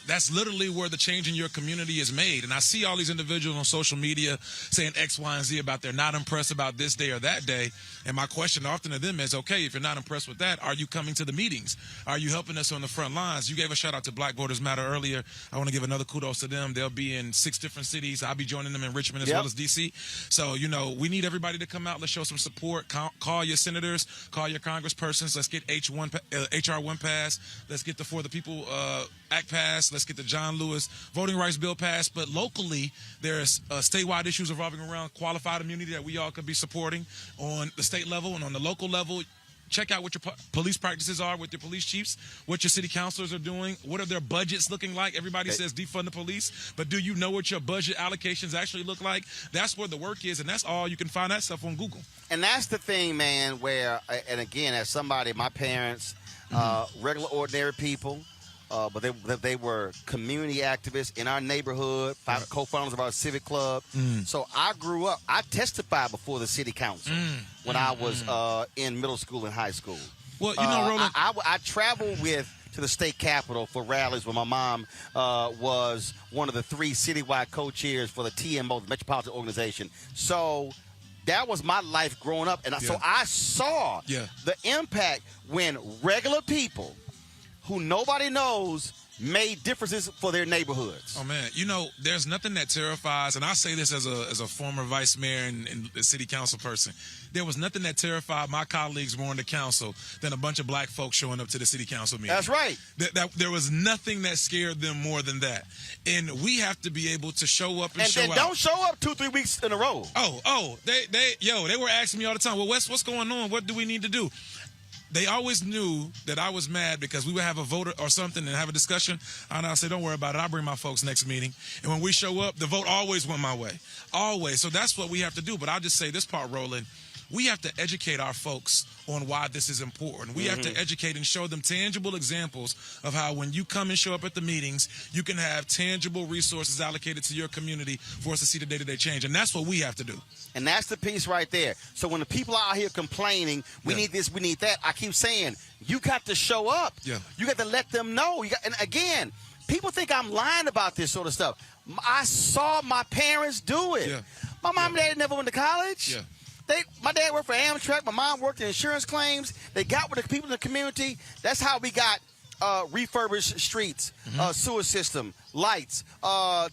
That's literally where the change in your community is made. And I see all these individuals on social media saying X, Y, and Z about they're not impressed about this day or that day. And my question often to them is, okay, if you're not impressed with that, are you coming to the meetings? Are you helping us on the front lines? You gave a shout out to Black Voters Matter earlier. I want to give another kudos to them. They'll be in 6 different cities. I'll be joining them in Richmond as well as D.C. So, you know, we need everybody to come out. Let's show some support. Call your senators. Call your congresspersons. Let's get HR 1 passed. Let's get the For the People Act passed. Let's get the John Lewis Voting Rights Bill passed. But locally, there's statewide issues revolving around qualified immunity that we all could be supporting on the state level and on the local level. Check out what your police practices are with your police chiefs, what your city councilors are doing, what are their budgets looking like. Everybody says defund the police, but do you know what your budget allocations actually look like? That's where the work is, and that's all. You can find that stuff on Google. And that's the thing, man, where, and again, as somebody, my parents, regular, ordinary people, but they were community activists in our neighborhood, co-founders of our civic club. So I grew up, I testified before the city council when I was in middle school and high school. Well, you know, Roland, I traveled to the state capitol for rallies where my mom was one of the 3 citywide co-chairs for the TMO, the Metropolitan Organization. So that was my life growing up. And so I saw the impact when regular people who nobody knows made differences for their neighborhoods. Oh, man. You know, there's nothing that terrifies, and I say this as a former vice mayor and a city council person, there was nothing that terrified my colleagues more on the council than a bunch of black folks showing up to the city council meeting. That's right. There was nothing that scared them more than that. And we have to be able to show up and show out. And don't show up 2-3 weeks in a row. They were asking me all the time, well, Wes, what's going on? What do we need to do? They always knew that I was mad because we would have a vote or something and have a discussion. And I'll say, don't worry about it. I'll bring my folks next meeting. And when we show up, the vote always went my way. Always. So that's what we have to do. But I'll just say this part, Roland. We have to educate our folks on why this is important. We have to educate and show them tangible examples of how when you come and show up at the meetings, you can have tangible resources allocated to your community for us to see the day-to-day change. And that's what we have to do. And that's the piece right there. So when the people are out here complaining, we need this, we need that, I keep saying, you got to show up. You got to let them know. And again, people think I'm lying about this sort of stuff. I saw my parents do it. My mom and dad never went to college. My dad worked for Amtrak. My mom worked in insurance claims. They got with the people in the community. That's how we got refurbished streets, sewer system, lights,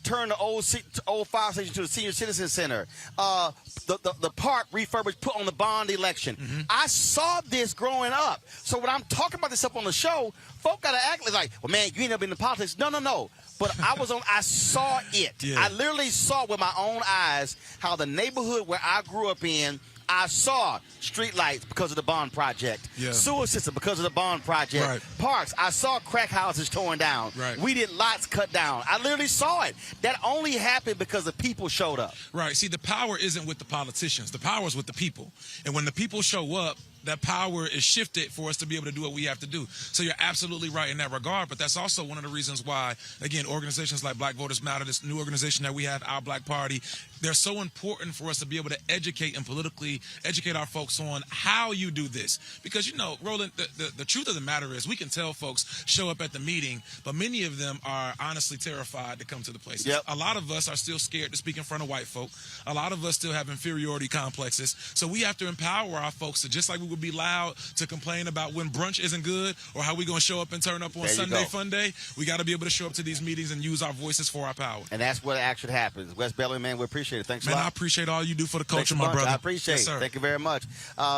turn the old fire station to the senior citizen center, the park refurbished, put on the bond election. I saw this growing up. So when I'm talking about this stuff on the show, folk got to act like, well, man, you ain't never been in politics. No. But I saw it. I literally saw with my own eyes how the neighborhood where I grew up in, I saw street lights because of the bond project, sewer system because of the bond project, parks. I saw crack houses torn down. We did lots cut down. I literally saw it. That only happened because the people showed up. Right. See, the power isn't with the politicians. The power is with the people. And when the people show up, that power is shifted for us to be able to do what we have to do. So you're absolutely right in that regard, but that's also one of the reasons why, again, organizations like Black Voters Matter, this new organization that we have, Our Black Party, they're so important for us to be able to educate and politically educate our folks on how you do this. Because, you know, Roland, the truth of the matter is we can tell folks show up at the meeting, but many of them are honestly terrified to come to the places. Yep. A lot of us are still scared to speak in front of white folk. A lot of us still have inferiority complexes. So we have to empower our folks to, just like we would be loud to complain about when brunch isn't good or how we going to show up and turn up on Sunday Fun Day, we got to be able to show up to these meetings and use our voices for our power. And that's what actually happens. Wes Bellamy, man, we appreciate it. Thanks a lot. Man, I appreciate all you do for the culture, my brother. I appreciate it. Thank you very much.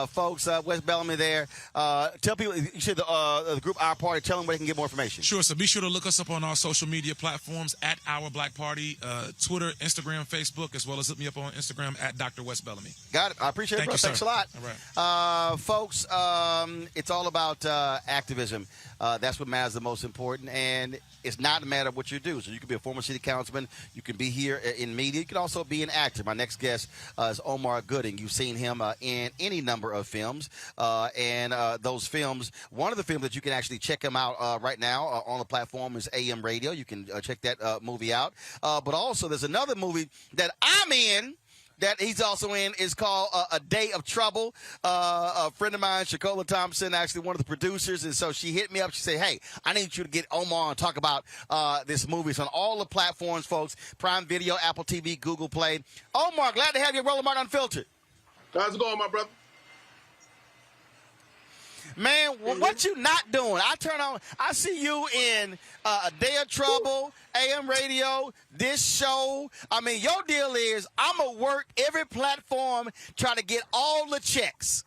Folks, Wes Bellamy there. Tell people, you said the group Our Party, tell them where they can get more information. Sure, so be sure to look us up on our social media platforms at Our Black Party, Twitter, Instagram, Facebook, as well as hit me up on Instagram at Dr. Wes Bellamy. Got it. I appreciate it, bro. Thanks a lot. All right. Folks, it's all about activism. That's what matters the most important, and it's not a matter of what you do. So you can be a former city councilman. You can be here in media. You can also be an actor. My next guest is Omar Gooding. You've seen him in any number of films, and those films, one of the films that you can actually check him out right now on the platform is AM Radio. You can check that movie out. But also there's another movie that I'm in that he's also in is called A Day of Trouble. A friend of mine, Shakola Thompson, actually one of the producers, and so she hit me up. She said, hey, I need you to get Omar and talk about this movie. It's on all the platforms, folks, Prime Video, Apple TV, Google Play. Omar, glad to have you, Roland Martin Unfiltered. How's it going, my brother? Man, what you not doing? I turn on, I see you in A Day of Trouble, AM Radio, this show. I mean, your deal is I'm going to work every platform, try to get all the checks.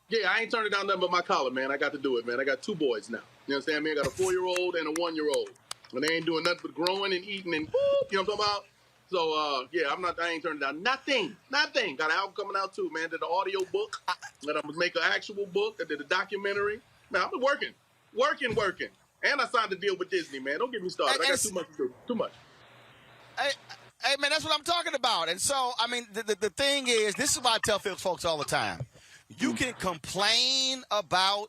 Yeah, I ain't turning down nothing but my collar, man. I got to do it, man. I got two boys now. You understand me? I got a 4-year-old and a 1-year-old. And they ain't doing nothing but growing and eating and, you know what I'm talking about? So, yeah, I ain't turning down nothing. Got an album coming out, too, man. Did an audio book. That I'm going to make an actual book. I did a documentary. Man, I've been working. And I signed a deal with Disney, man. Don't get me started. I got too much to do. Too much. Hey, man, that's what I'm talking about. And so, I mean, the thing is, this is why I tell folks all the time. You can complain about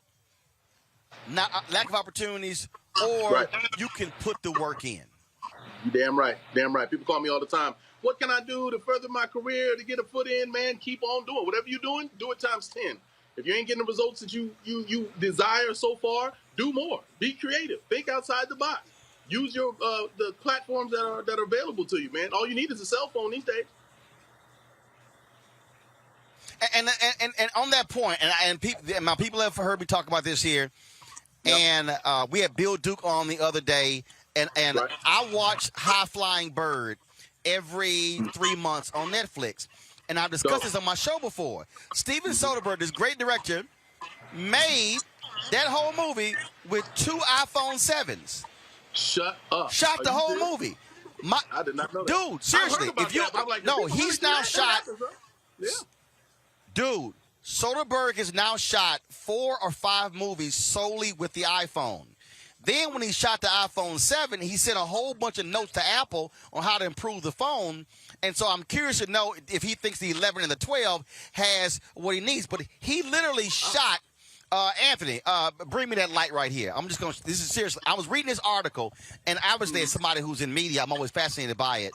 lack of opportunities, or you can put the work in. You damn right. People call me all the time. What can I do to further my career, to get a foot in, man? Keep on doing. Whatever you're doing, do it times 10. If you ain't getting the results that you desire so far, do more. Be creative. Think outside the box. Use your the platforms that are available to you, man. All you need is a cell phone these days. And on that point, and my people have heard me talk about this here, and we had Bill Duke on the other day, and I watch High Flying Bird every 3 months on Netflix, and I've discussed this on my show before. Steven Soderbergh, this great director, made that whole movie with 2 iPhone 7s. Shut up. Shot the whole movie. I did not know that. Dude, seriously, if you he's now shot. Yeah. Dude, Soderbergh has now shot 4 or 5 movies solely with the iPhone. Then when he shot the iPhone 7, he sent a whole bunch of notes to Apple on how to improve the phone. And so I'm curious to know if he thinks the 11 and the 12 has what he needs. But he literally shot, Anthony, bring me that light right here. This is seriously. I was reading this article, and obviously as somebody who's in media, I'm always fascinated by it.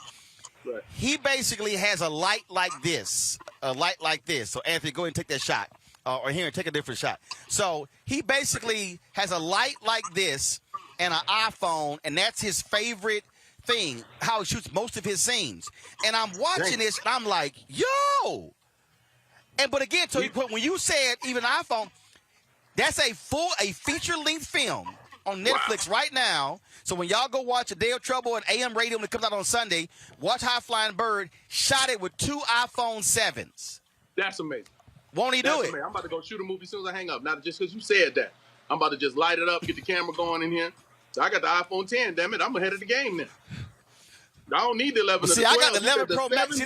Right. He basically has a light like this. So, Anthony, go ahead and take that shot. Or here, take a different shot. So he basically has a light like this and an iPhone, and that's his favorite thing, how he shoots most of his scenes. And I'm watching this, and I'm like, yo! But again, so when you said even iPhone, that's a feature-length film on Netflix right now. So when y'all go watch A Day of Trouble and AM Radio when it comes out on Sunday, watch High Flying Bird, shot it with 2 iPhone 7s. That's amazing. Won't he do it? Amazing. I'm about to go shoot a movie as soon as I hang up. Not just because you said that. I'm about to just light it up, get the camera going in here. So I got the iPhone 10, damn it. I'm ahead of the game now. I don't need the 11 or the 12. I got the 11 Pro Max. See,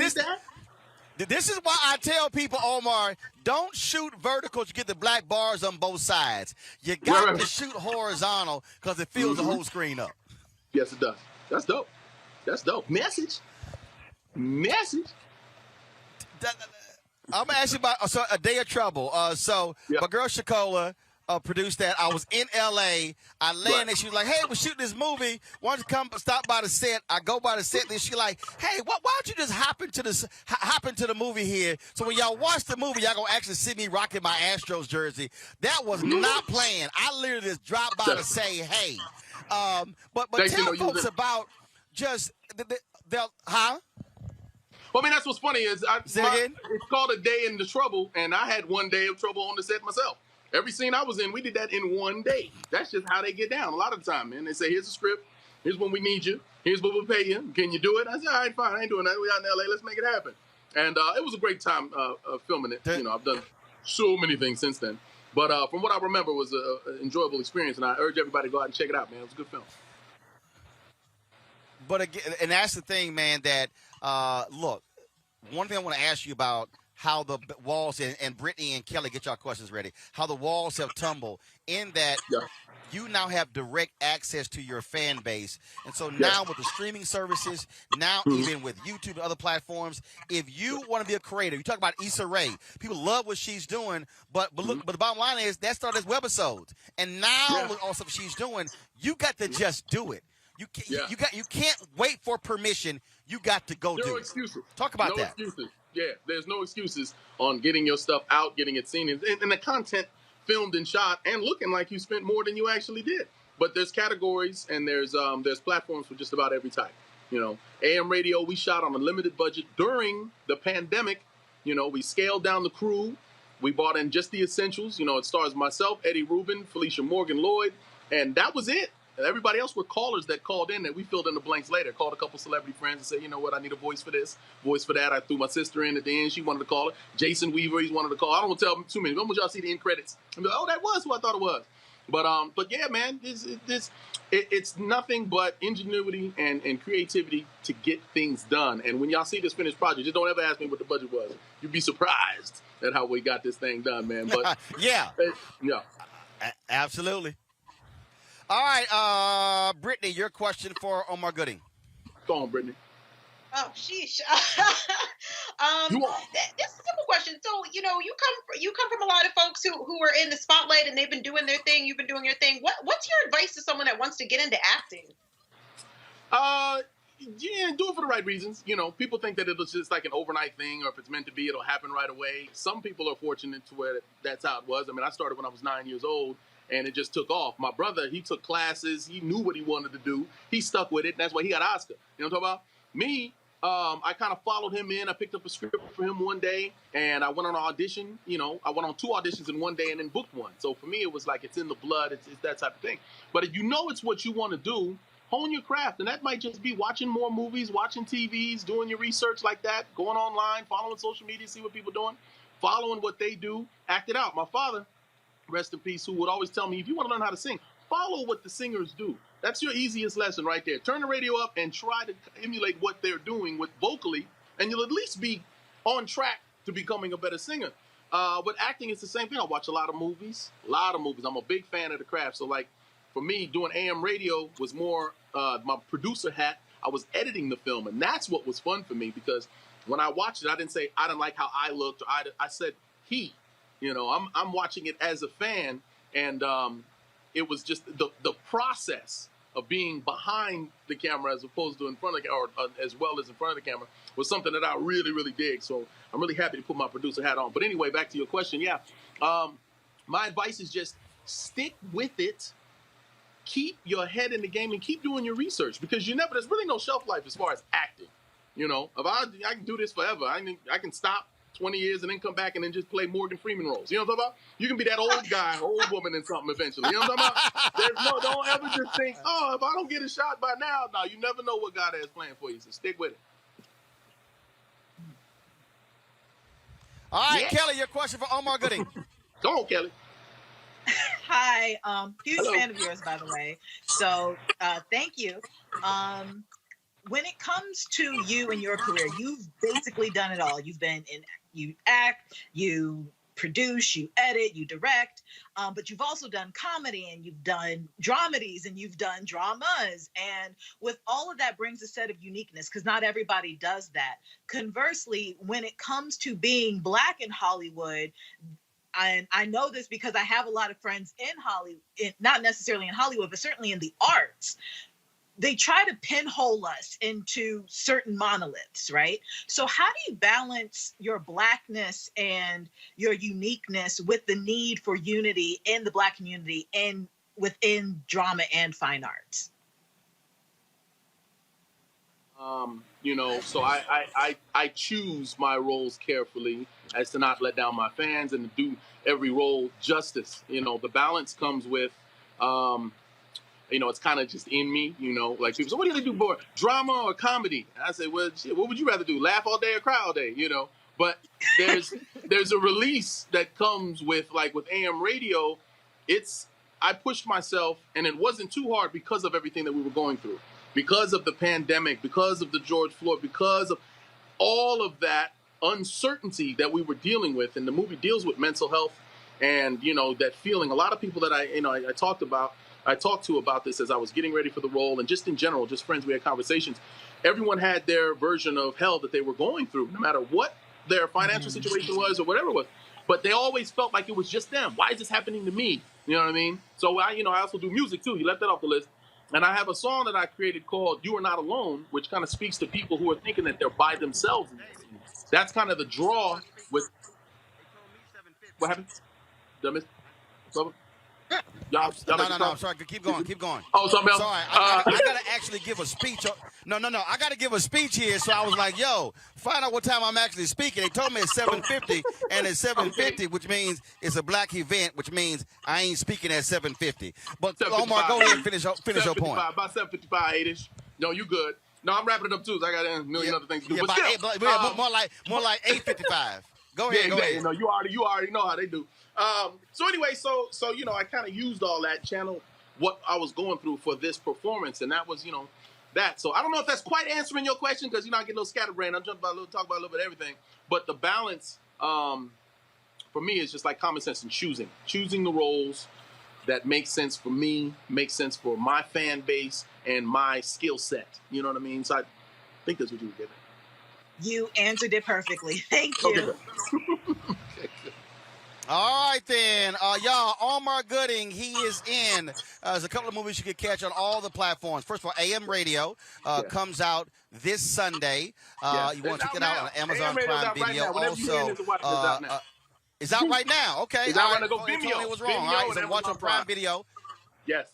this is why I tell people, Omar, don't shoot vertical to get the black bars on both sides. You got to shoot horizontal because it fills the whole screen up. Yes, it does. That's dope. Message. I'm gonna ask you about A Day of Trouble. My girl Shakola produced that. I was in L.A. I landed. She was like, "Hey, we're shooting this movie. Why don't you come stop by the set?" I go by the set. Then she like, "Hey, why don't you just hop into the movie here? So when y'all watch the movie, y'all gonna actually see me rocking my Astros jersey." That was not planned. I literally just dropped by to say, "Hey." But tell folks about just huh? Well, I mean, that's what's funny is it's called A Day in the Trouble, and I had one day of trouble on the set myself. Every scene I was in, we did that in one day. That's just how they get down. A lot of the time, man, they say, "Here's the script. Here's when we need you. Here's what we'll pay you. Can you do it?" I said, "All right, fine. I ain't doing that. We out in L.A. Let's make it happen." And it was a great time filming it. You know, I've done so many things since then. But from what I remember, it was an enjoyable experience, and I urge everybody to go out and check it out, man. It was a good film. But again, and that's the thing, man, that look, one thing I want to ask you about how the walls, and Brittany and Kelly, get y'all questions ready, how the walls have tumbled in that you now have direct access to your fan base. And so now with the streaming services, now even with YouTube and other platforms, if you want to be a creator, you talk about Issa Rae, people love what she's doing, but look, but the bottom line is that started as webisodes. And now with all stuff she's doing, you got to just do it. You can't wait for permission. You got to go do it. No excuses. Talk about that. No excuses. Yeah, there's no excuses on getting your stuff out, getting it seen, and the content filmed and shot and looking like you spent more than you actually did. But there's categories and there's platforms for just about every type. You know, AM radio, we shot on a limited budget during the pandemic. You know, we scaled down the crew. We brought in just the essentials. You know, it stars myself, Eddie Rubin, Felicia Morgan Lloyd, and that was it. Everybody else were callers that called in that we filled in the blanks later. Called a couple celebrity friends and said, "You know what, I need a voice for this, voice for that." I threw my sister in at the end. She wanted to call it. Jason Weaver, he wanted to call. I don't want to tell them too many. When would y'all see the end credits? And be like, "Oh, that was who I thought it was." But yeah, man, it's nothing but ingenuity and creativity to get things done. And when y'all see this finished project, just don't ever ask me what the budget was. You'd be surprised at how we got this thing done, man. But yeah. Absolutely. All right, Brittany, your question for Omar Gooding. Go on, Brittany. Oh, sheesh. This is a simple question. So, you know, you come from a lot of folks who are in the spotlight and they've been doing their thing. You've been doing your thing. What's your advice to someone that wants to get into acting? Yeah, do it for the right reasons. You know, people think that it's just like an overnight thing, or if it's meant to be, it'll happen right away. Some people are fortunate to where that's how it was. I mean, I started when I was 9 years old. And it just took off. My brother, he took classes. He knew what he wanted to do. He stuck with it. And that's why he got an Oscar. You know what I'm talking about? Me, I kind of followed him in. I picked up a script for him one day. And I went on an audition. You know, I went on 2 auditions in one day and then booked one. So for me, it was like it's in the blood. It's that type of thing. But if you know it's what you want to do, hone your craft. And that might just be watching more movies, watching TVs, doing your research like that, going online, following social media, see what people are doing, following what they do, act it out. My father, rest in peace, who would always tell me, if you want to learn how to sing, follow what the singers do. That's your easiest lesson right there. Turn the radio up and try to emulate what they're doing with vocally, and you'll at least be on track to becoming a better singer. With acting, it's the same thing. I watch a lot of movies. I'm a big fan of the craft. So, like, for me, doing AM radio was more my producer hat. I was editing the film, and that's what was fun for me, because when I watched it, I didn't say I didn't like how I looked. Or I said he. You know, I'm watching it as a fan, and it was just the process of being behind the camera as opposed to in front of the camera, or as well as in front of the camera, was something that I really, really dig. So I'm really happy to put my producer hat on. But anyway, back to your question. Yeah, my advice is just stick with it. Keep your head in the game and keep doing your research, because there's really no shelf life as far as acting. You know, if I can do this forever. I can stop 20 years and then come back and then just play Morgan Freeman roles. You know what I'm talking about? You can be that old guy, old woman in something eventually. You know what I'm talking about? Don't ever just think, oh, if I don't get a shot by now. No, you never know what God has planned for you, so stick with it. All right, Kelly, your question for Omar Gooding. Go on, Kelly. Hi, huge fan of yours, by the way. So thank you. When it comes to you and your career, you've basically done it all. You act, you produce, you edit, you direct, but you've also done comedy and you've done dramedies and you've done dramas. And with all of that brings a set of uniqueness because not everybody does that. Conversely, when it comes to being Black in Hollywood, and I know this because I have a lot of friends in Hollywood, not necessarily in Hollywood, but certainly in the arts. They try to pinhole us into certain monoliths, right? So how do you balance your Blackness and your uniqueness with the need for unity in the Black community and within drama and fine arts? So I choose my roles carefully as to not let down my fans and to do every role justice. The balance comes with, it's kind of just in me, like people say, what do you do more, drama or comedy? And I say, well, shit, what would you rather do? Laugh all day or cry all day, But there's a release that comes with, like with AM radio, I pushed myself and it wasn't too hard because of everything that we were going through. Because of the pandemic, because of the George Floyd, because of all of that uncertainty that we were dealing with. And the movie deals with mental health and, that feeling. A lot of people that I talked to about this as I was getting ready for the role and just in general, just friends, we had conversations. Everyone had their version of hell that they were going through, no matter what their financial situation was or whatever it was. But they always felt like it was just them. Why is this happening to me? You know what I mean? So I also do music too. You left that off the list. And I have a song that I created called You Are Not Alone, which kind of speaks to people who are thinking that they're by themselves. That's kind of the draw with... What happened? Did I miss? No, I'm sorry. Keep going. Oh, something else? Sorry, I got to actually give a speech. No. I got to give a speech here. So I was like, yo, find out what time I'm actually speaking. They told me it's 7:50, and it's 7:50, which means it's a Black event, which means I ain't speaking at 7:50. But Omar, go ahead and finish your point. About 7:55, 8-ish. No, you good. No, I'm wrapping it up, too, so I got a million other things to do. Yeah, but still, more like 8:55. Go ahead. You already know how they do. So anyway, so I kind of used all that, channel what I was going through for this performance, and that was that. So I don't know if that's quite answering your question because I get a little scatterbrained. I'm talk about a little bit of everything, but the balance for me is just like common sense and choosing the roles that make sense for me, make sense for my fan base and my skill set. You know what I mean? So I think that's what you were getting. You answered it perfectly. Thank you. Okay. All right, then. Y'all, Omar Gooding, he is in. There's a couple of movies you can catch on all the platforms. First of all, AM Radio comes out this Sunday. You want to check it out on Amazon Prime Video. Also, it's out right now. Okay. It's out right now. Go Vimeo. Tony was wrong. All right, so watch on Prime Video. Yes.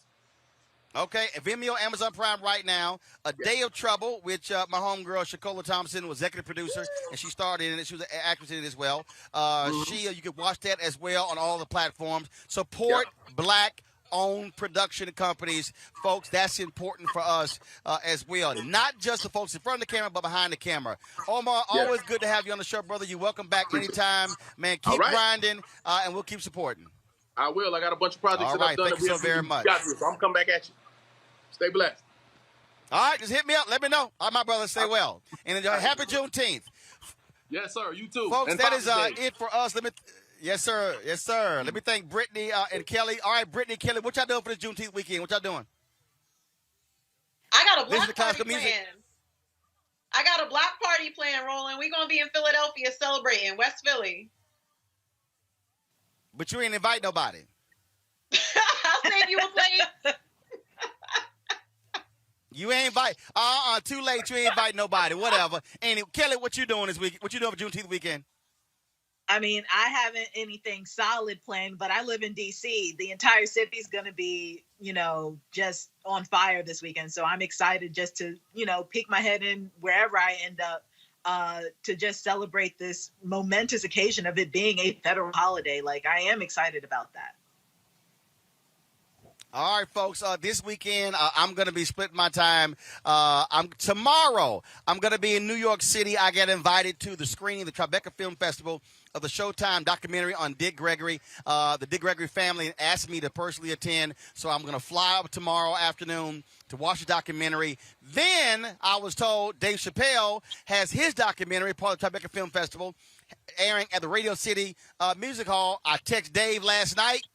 Okay, Vimeo, Amazon Prime right now. A Day of Trouble, which my homegirl, Shakola Thompson, was executive producer, and she starred in it. She was an actress in it as well. You can watch that as well on all the platforms. Support Black-owned production companies. Folks, that's important for us as well. Not just the folks in front of the camera, but behind the camera. Omar, always good to have you on the show, brother. You're welcome back anytime. Man, keep grinding, and we'll keep supporting. I will. I got a bunch of projects that I've done. Thank you so very much. So I'm coming back at you. Stay blessed. All right, just hit me up. Let me know. All right, my brother, stay well. And enjoy. Happy Juneteenth. Yes, sir. You too. Folks, and that is it for us. Yes, sir. Let me thank Brittany and Kelly. All right, Brittany, Kelly, what y'all doing for this Juneteenth weekend? What y'all doing? I got a block party planned. I got a block party planned, Roland. We're going to be in Philadelphia celebrating, West Philly. But you ain't invite nobody. I'll save you a place. You ain't invite. Too late. You ain't invite nobody. Whatever. Anyway, Kelly, what you doing this week? What you doing for Juneteenth weekend? I mean, I haven't anything solid planned, but I live in D.C. The entire city's going to be, just on fire this weekend. So I'm excited just to, peek my head in wherever I end up to just celebrate this momentous occasion of it being a federal holiday. Like, I am excited about that. All right, folks. This weekend, I'm going to be splitting my time. Tomorrow, I'm going to be in New York City. I get invited to the screening, the Tribeca Film Festival of the Showtime documentary on Dick Gregory. The Dick Gregory family asked me to personally attend, so I'm going to fly up tomorrow afternoon to watch the documentary. Then I was told Dave Chappelle has his documentary, part of the Tribeca Film Festival, airing at the Radio City Music Hall. I texted Dave last night.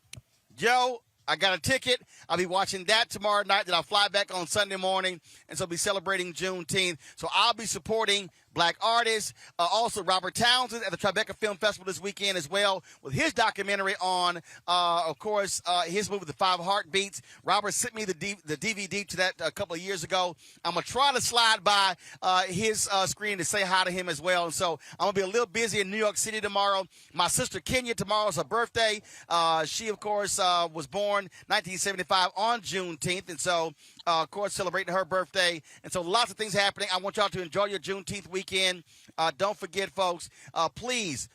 Joe, I got a ticket. I'll be watching that tomorrow night. Then I'll fly back on Sunday morning, and so I'll be celebrating Juneteenth. So I'll be supporting black artists. Also, Robert Townsend at the Tribeca Film Festival this weekend as well with his documentary on, of course, his movie, The Five Heartbeats. Robert sent me the DVD to that a couple of years ago. I'm going to try to slide by his screen to say hi to him as well. And so I'm going to be a little busy in New York City tomorrow. My sister Kenya, tomorrow's her birthday. She, of course, was born 1975 on Juneteenth. And so, of course, celebrating her birthday. And so lots of things happening. I want y'all to enjoy your Juneteenth weekend. Don't forget, folks, please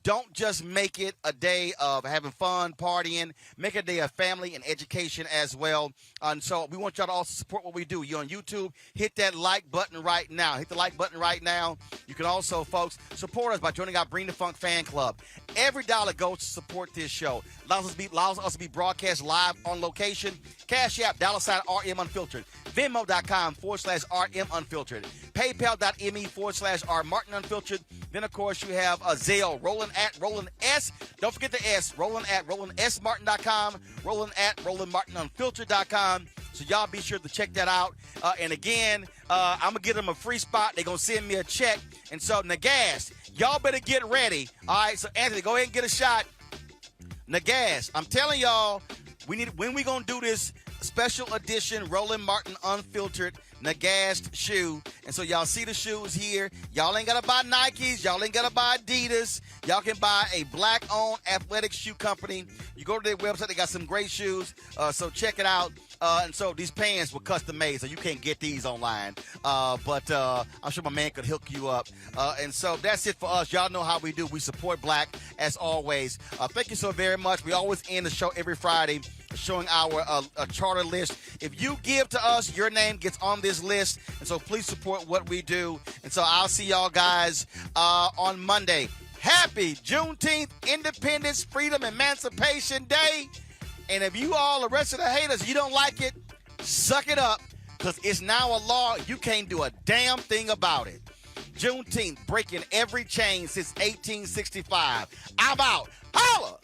don't just make it a day of having fun, partying. Make it a day of family and education as well. And so we want y'all to also support what we do. You're on YouTube. Hit that like button right now. Hit the like button right now. You can also, folks, support us by joining our Bring the Funk fan club. Every dollar goes to support this show. Allows us to be broadcast live on location. Cash App, $RM Unfiltered. Venmo.com/RM Unfiltered. PayPal.me/R Martin Unfiltered. Then, of course, you have Zelle, Roland at Roland S. Don't forget the S. Roland at RolandSMartin.com. Roland at RolandMartinUnfiltered.com. So y'all be sure to check that out. And again, I'm going to give them a free spot. They're going to send me a check. And so, Nagas, y'all better get ready. All right, so Anthony, go ahead and get a shot. Nagas, I'm telling y'all, when we going to do this special edition Roland Martin Unfiltered Nagast shoe. And so y'all see the shoes here. Y'all ain't got to buy Nikes. Y'all ain't got to buy Adidas. Y'all can buy a black-owned athletic shoe company. You go to their website. They got some great shoes. So check it out. And so these pants were custom made, so you can't get these online. But I'm sure my man could hook you up. And so that's it for us. Y'all know how we do. We support black as always. Thank you so very much. We always end the show every Friday showing our charter list. If you give to us, your name gets on this list. And so please support what we do. And so I'll see y'all guys on Monday. Happy Juneteenth, Independence, Freedom, Emancipation Day. And if you all, the rest of the haters, you don't like it, suck it up, because it's now a law. You can't do a damn thing about it. Juneteenth, breaking every chain since 1865. I'm out. Holla!